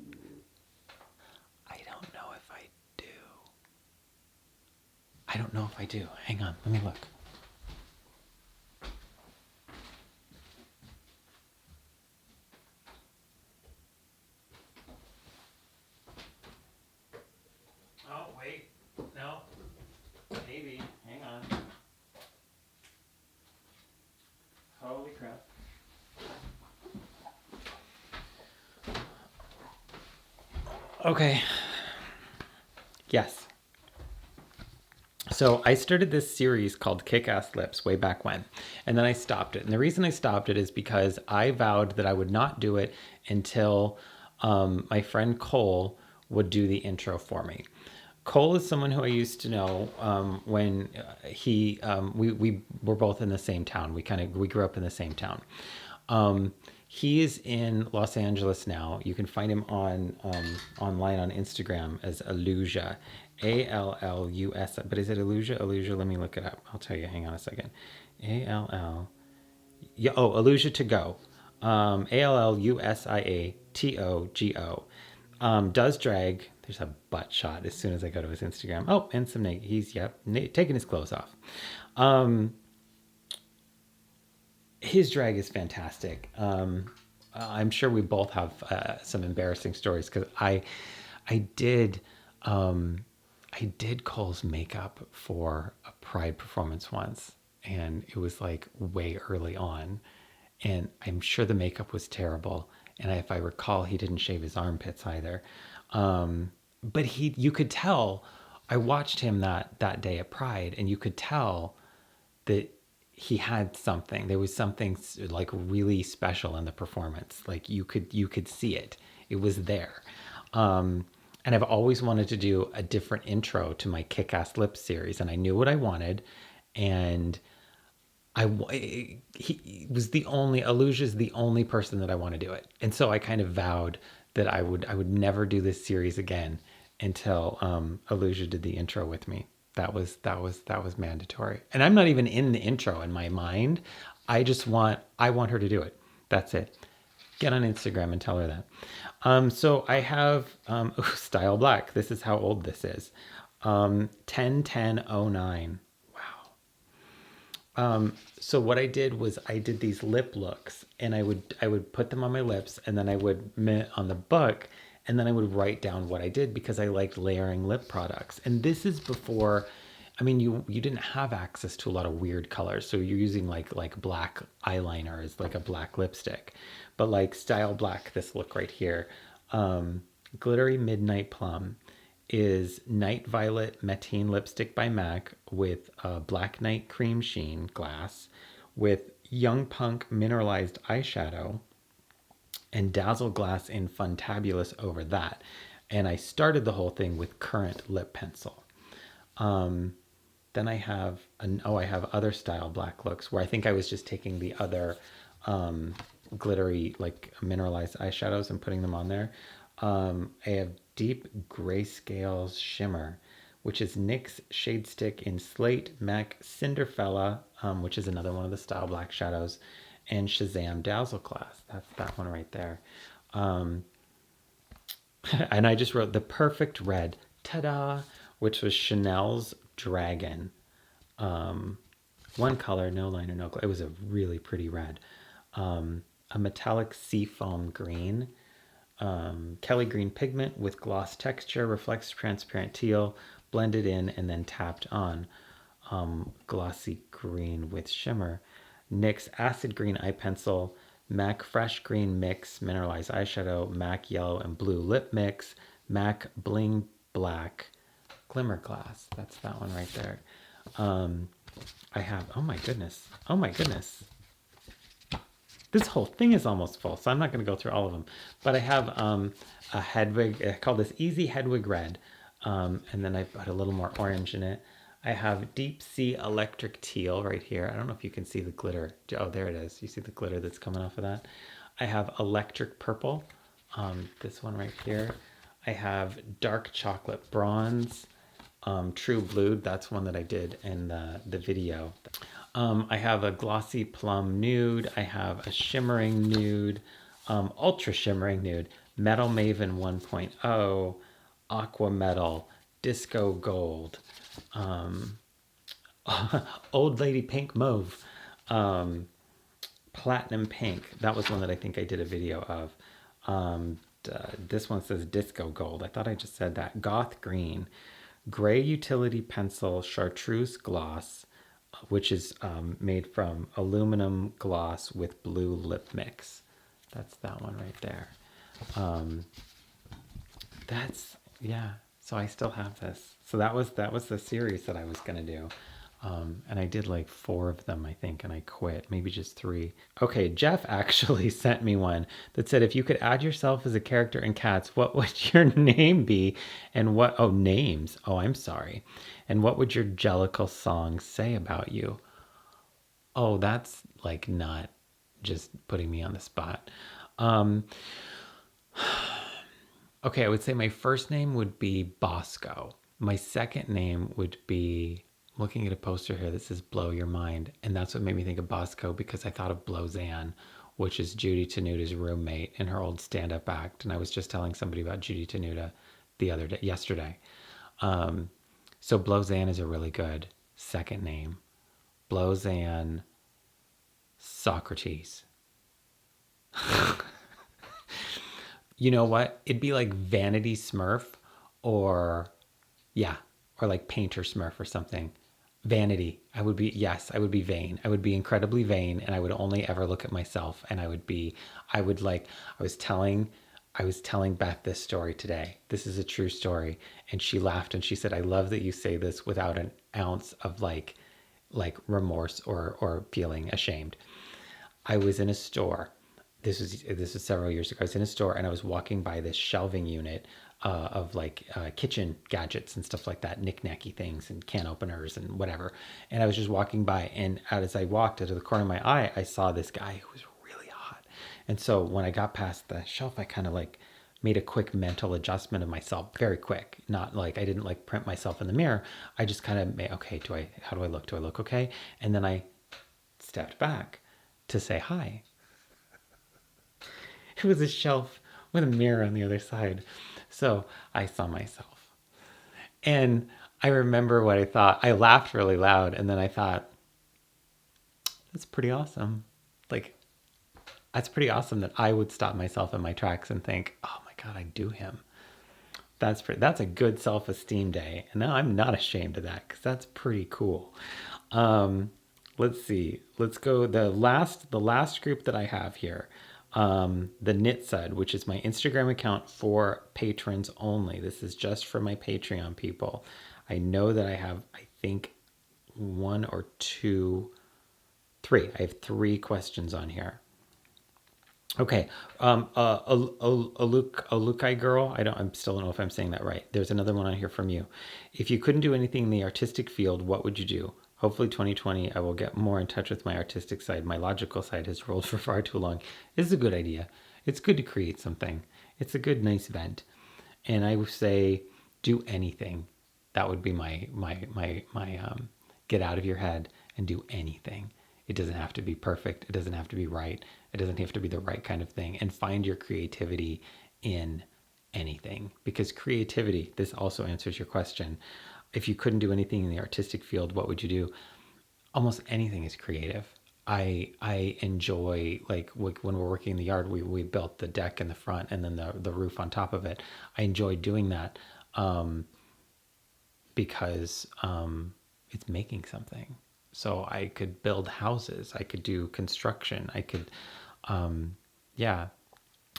I don't know if I do. I don't know if I do. Hang on, let me look. Oh, wait. No. Maybe. Hang on. Holy crap. Okay. Yes. So I started this series called Kick-Ass Lips way back when, and then I stopped it. And the reason I stopped it is because I vowed that I would not do it until my friend Cole would do the intro for me. Cole is someone who I used to know when we were both in the same town. We grew up in the same town. He is in Los Angeles now. You can find him on online on Instagram as Alluzia, Allus. But is it Alluzia? Alluzia. Let me look it up. I'll tell you. Hang on a second. All. Yeah. Oh, Alluzia to go. Allusiatogo. Does drag. There's a butt shot as soon as I go to his Instagram. Oh, and some he's taking his clothes off. His drag is fantastic. I'm sure we both have some embarrassing stories because I did Cole's makeup for a Pride performance once, and it was like way early on, and I'm sure the makeup was terrible. And if I recall, he didn't shave his armpits either. But you could tell. I watched him that day at Pride, and you could tell that he had something. There was something like really special in the performance. Like you could see it. It was there. And I've always wanted to do a different intro to my Kick-Ass Lips series, and I knew what I wanted, and Allusia's the only person that I want to do it. And so I kind of vowed that I would never do this series again until Alluzia did the intro with me. That was mandatory. And I'm not even in the intro in my mind. I want her to do it. That's it. Get on Instagram and tell her that. So I have Style Black. This is how old this is. 10/10/09. Wow. So what I did was I did these lip looks, and I would put them on my lips, and then I would on the book, and then I would write down what I did because I liked layering lip products. And this is before, I mean, you didn't have access to a lot of weird colors, so you're using like black eyeliner as like a black lipstick, but like Style Black, this look right here, Glittery Midnight Plum is Night Violet Matte Lipstick by MAC with a Black Night Cream Sheen glass with Young Punk mineralized eyeshadow and Dazzle Glass in Funtabulous over that. And I started the whole thing with Currant lip pencil. Then I have I have other style black looks where I think I was just taking the other glittery like mineralized eyeshadows and putting them on there. I have Deep Grayscale Shimmer, which is NYX Shade Stick in Slate, MAC Cinderfella, which is another one of the style black shadows, and Shazam Dazzle Glass. That's that one right there. And I just wrote the perfect red, ta-da, which was Chanel's Dragon. One color, no liner, no glare. It was a really pretty red. A metallic seafoam green. Kelly green pigment with gloss texture, reflects transparent teal, blended in and then tapped on. Glossy green with shimmer. NYX acid green eye pencil, MAC fresh green mix mineralized eyeshadow, MAC yellow and blue lip mix, MAC bling black glimmer glass. That's that one right there. I have, oh my goodness. This whole thing is almost full, so I'm not going to go through all of them. But I have a Hedwig, I call this Easy Hedwig Red, and then I put a little more orange in it. I have Deep Sea Electric Teal right here. I don't know if you can see the glitter. Oh, there it is. You see the glitter that's coming off of that? I have Electric Purple, this one right here. I have Dark Chocolate Bronze, True Blue. That's one that I did in the video. I have a Glossy Plum Nude. I have a Shimmering Nude, Ultra Shimmering Nude, Metal Maven 1.0, Aqua Metal, Disco Gold, Old Lady Pink Mauve, Platinum Pink. That was one that I think I did a video of. This one says Disco Gold. I thought I just said that. Goth Green, Gray Utility Pencil Chartreuse Gloss, which is made from aluminum gloss with blue lip mix. That's that one right there. Yeah. So I still have this. So that was the series that I was gonna do. And I did like 4 of them, I think, and I quit. Maybe just 3. Okay, Jeff actually sent me one that said, if you could add yourself as a character in Cats, what would your name be? And what, oh, names. Oh, I'm sorry. And what would your Jellicle song say about you? Oh, that's like not just putting me on the spot. Okay, I would say my first name would be Bosco. My second name would be, looking at a poster here that says Blow Your Mind. And that's what made me think of Bosco, because I thought of Blowzanne, which is Judy Tenuta's roommate in her old stand-up act. And I was just telling somebody about Judy Tenuta yesterday. So Blowzanne is a really good second name. Blowzanne Socrates. You know what? It'd be like Vanity Smurf or like Painter Smurf or something. Vanity. I would be vain. I would be incredibly vain, and I would only ever look at myself, and I was telling Beth this story today. This is a true story. And she laughed and she said, I love that you say this without an ounce of like remorse or feeling ashamed. I was in a store. This was several years ago. I was in a store and I was walking by this shelving unit of like kitchen gadgets and stuff like that, knick-knacky things and can openers and whatever. And I was just walking by, and as I walked out of the corner of my eye, I saw this guy who was really hot. And so when I got past the shelf, I kind of like made a quick mental adjustment of myself, very quick. Not like I didn't like print myself in the mirror. I just kind of made, okay, how do I look? Do I look okay? And then I stepped back to say hi. It was a shelf with a mirror on the other side. So I saw myself. And I remember what I thought. I laughed really loud, and then I thought, that's pretty awesome. Like, that's pretty awesome that I would stop myself in my tracks and think, oh my God, I do him. That's a good self-esteem day. And now I'm not ashamed of that, because that's pretty cool. Let's see. Let's go. The last group that I have here. The Knit Sud, which is my Instagram account for patrons only. This is just for my Patreon people. I know that I have, I think, 1 or 2 Three. I have three questions on here. Okay. Alukai girl. I still don't know if I'm saying that right. There's another one on here from you. If you couldn't do anything in the artistic field, what would you do? Hopefully 2020, I will get more in touch with my artistic side. My logical side has rolled for far too long. This is a good idea. It's good to create something. It's a good, nice vent. And I would say, do anything. That would be my get out of your head and do anything. It doesn't have to be perfect. It doesn't have to be right. It doesn't have to be the right kind of thing. And find your creativity in anything. Because creativity, this also answers your question. If you couldn't do anything in the artistic field, what would you do? Almost anything is creative. I enjoy, like when we're working in the yard, we built the deck in the front and then the roof on top of it. I enjoy doing that because it's making something. So I could build houses. I could do construction. I could, yeah.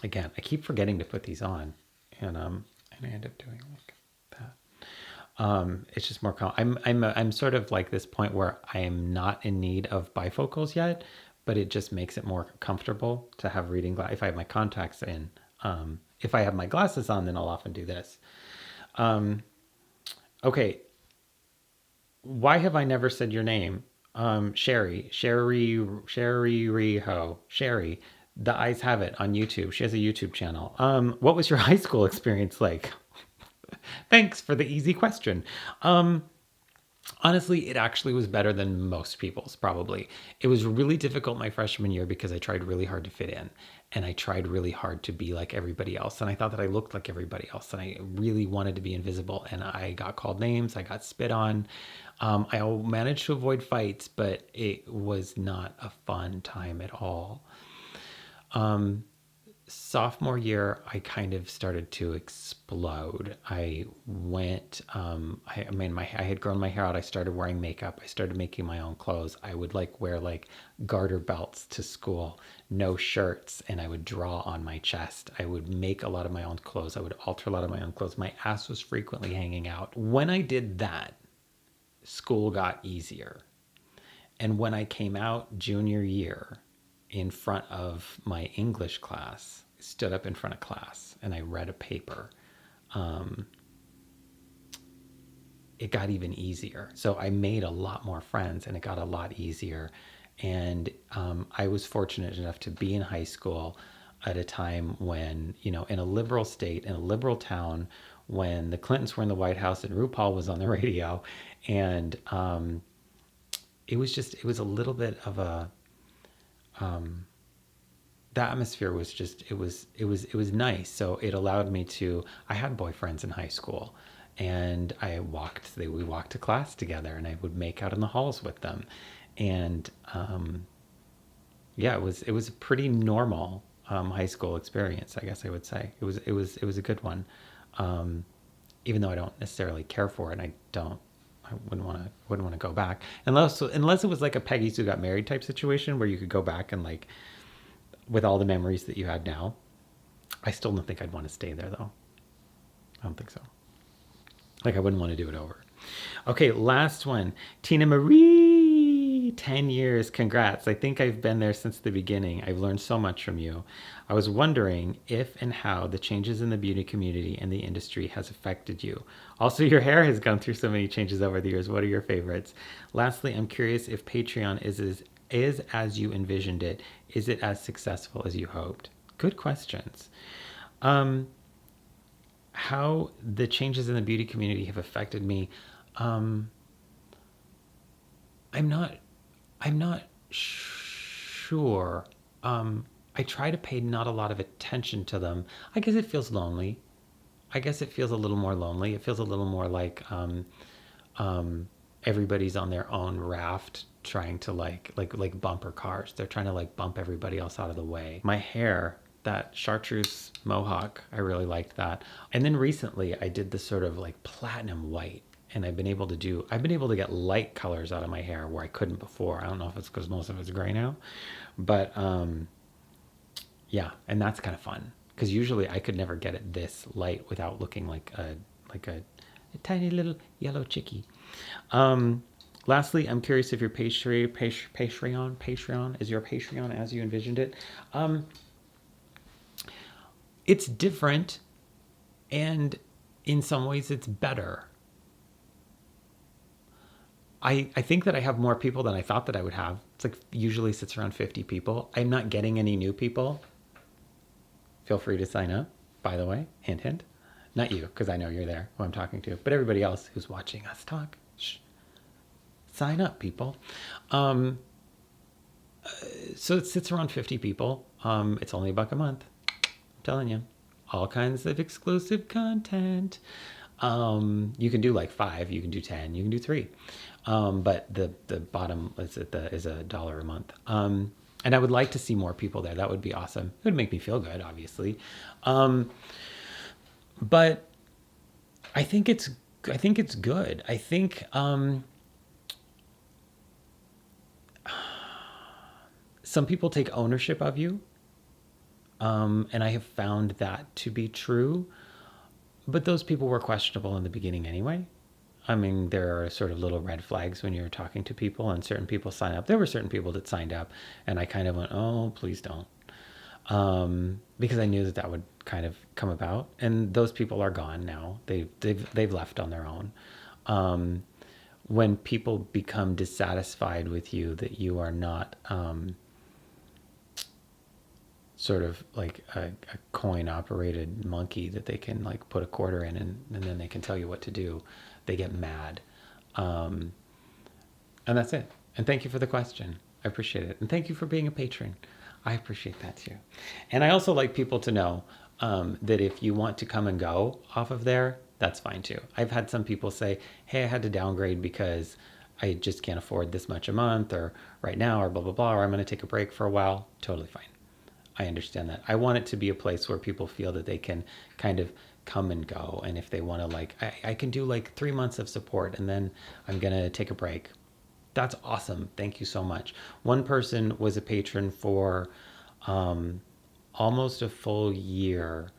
Again, I keep forgetting to put these on, and I end up doing like that. It's just more. I'm sort of like this point where I am not in need of bifocals yet, but it just makes it more comfortable to have reading glasses. If I have my contacts in, if I have my glasses on, then I'll often do this. Okay. Why have I never said your name? Sherry Riho. Sherry. The Eyes Have It on YouTube. She has a YouTube channel. What was your high school experience like? Thanks for the easy question. Honestly, it actually was better than most people's, probably. It was really difficult my freshman year because I tried really hard to fit in and I tried really hard to be like everybody else. And I thought that I looked like everybody else and I really wanted to be invisible. And I got called names, I got spit on. I managed to avoid fights, but it was not a fun time at all. Sophomore year, I kind of started to explode. I went, I had grown my hair out. I started wearing makeup. I started making my own clothes. I would like wear like garter belts to school, no shirts, and I would draw on my chest. I would make a lot of my own clothes. I would alter a lot of my own clothes. My ass was frequently hanging out. When I did that, school got easier. And when I came out junior year, in front of my English class, stood up in front of class and I read a paper, it got even easier. So I made a lot more friends and it got a lot easier. And I was fortunate enough to be in high school at a time when, in a liberal state, in a liberal town, when the Clintons were in the White House and RuPaul was on the radio. And it was a little bit of a, the atmosphere was just, it was nice. So it allowed me to, I had boyfriends in high school and we walked to class together and I would make out in the halls with them. And, yeah, it was a pretty normal, high school experience, I guess I would say. It was a good one. Even though I don't necessarily care for it, I wouldn't want to go back unless it was like a Peggy Sue Got Married type situation where you could go back and like with all the memories that you had now. I still don't think I'd want to stay there though. I don't think so. Like I wouldn't want to do it over. Okay, last one. Tina Marie, 10 years. Congrats. I think I've been there since the beginning. I've learned so much from you. I was wondering if and how the changes in the beauty community and the industry has affected you. Also, your hair has gone through so many changes over the years. What are your favorites? Lastly, I'm curious if Patreon is as you envisioned it. Is it as successful as you hoped? Good questions. How the changes in the beauty community have affected me. I'm not sure. I try to pay not a lot of attention to them. I guess it feels lonely. I guess it feels a little more lonely. It feels a little more like everybody's on their own raft trying to like bumper cars. They're trying to like bump everybody else out of the way. My hair, that chartreuse mohawk, I really liked that. And then recently I did this sort of like platinum white. And I've been able to get light colors out of my hair where I couldn't before. I don't know if it's because most of it's gray now, but yeah, and that's kind of fun because usually I could never get it this light without looking like a tiny little yellow chickie. Lastly, I'm curious if your Patreon is your Patreon as you envisioned it. It's different, and in some ways it's better. I think that I have more people than I thought that I would have. It's like usually sits around 50 people. I'm not getting any new people. Feel free to sign up, by the way. Hint, hint. Not you, because I know you're there, who I'm talking to. But everybody else who's watching us talk, sign up, people. So it sits around 50 people. It's only $1 a month. I'm telling you. All kinds of exclusive content. You can do like 5, you can do 10, you can do 3. But the bottom is $1 a month. And I would like to see more people there. That would be awesome. It would make me feel good, obviously. But I think it's good. I think some people take ownership of you. And I have found that to be true. But those people were questionable in the beginning anyway. I mean, there are sort of little red flags when you're talking to people, and certain people sign up. There were certain people that signed up, and I kind of went, oh, please don't. Because I knew that would kind of come about. And those people are gone now. They've left on their own. When people become dissatisfied with you, that you are not sort of like a coin operated monkey that they can like put a quarter in and then they can tell you what to do, they get mad. And that's it. And thank you for the question. I appreciate it. And thank you for being a patron. I appreciate that too. And I also like people to know that if you want to come and go off of there, that's fine too. I've had some people say, hey, I had to downgrade because I just can't afford this much a month or right now or blah, blah, blah, or I'm going to take a break for a while. Totally fine. I understand that. I want it to be a place where people feel that they can kind of come and go. And if they want to, like, I can do like 3 months of support and then I'm going to take a break. That's awesome. Thank you so much. One person was a patron for almost a full year.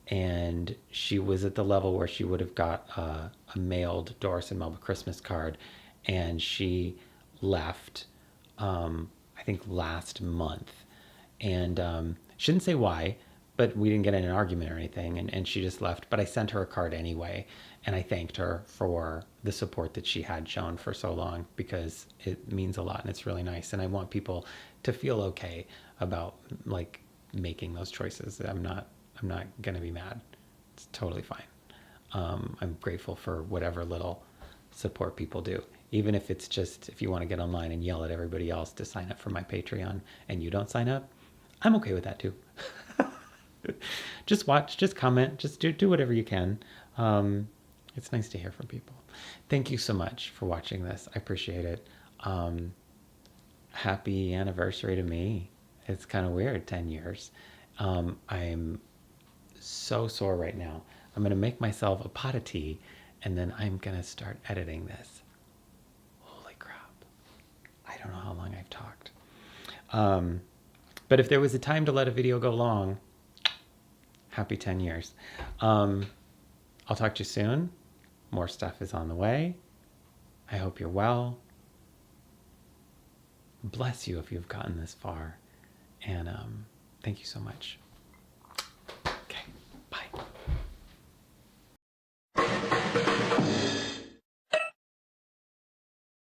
And she was at the level where she would have got a mailed Doris and Melba Christmas card. And she left, I think, last month. And she didn't say why, but we didn't get in an argument or anything. And she just left. But I sent her a card anyway. And I thanked her for the support that she had shown for so long, because it means a lot and it's really nice. And I want people to feel okay about like making those choices. I'm not going to be mad. It's totally fine. I'm grateful for whatever little support people do. Even if it's just, if you want to get online and yell at everybody else to sign up for my Patreon and you don't sign up, I'm okay with that too. Just watch, just comment, just do whatever you can. It's nice to hear from people. Thank you so much for watching this. I appreciate it. Happy anniversary to me. It's kind of weird, 10 years. I'm so sore right now. I'm going to make myself a pot of tea and then I'm going to start editing this. Holy crap. I don't know how long I've talked. But if there was a time to let a video go long, happy 10 years. I'll talk to you soon. More stuff is on the way. I hope you're well. Bless you if you've gotten this far. And thank you so much.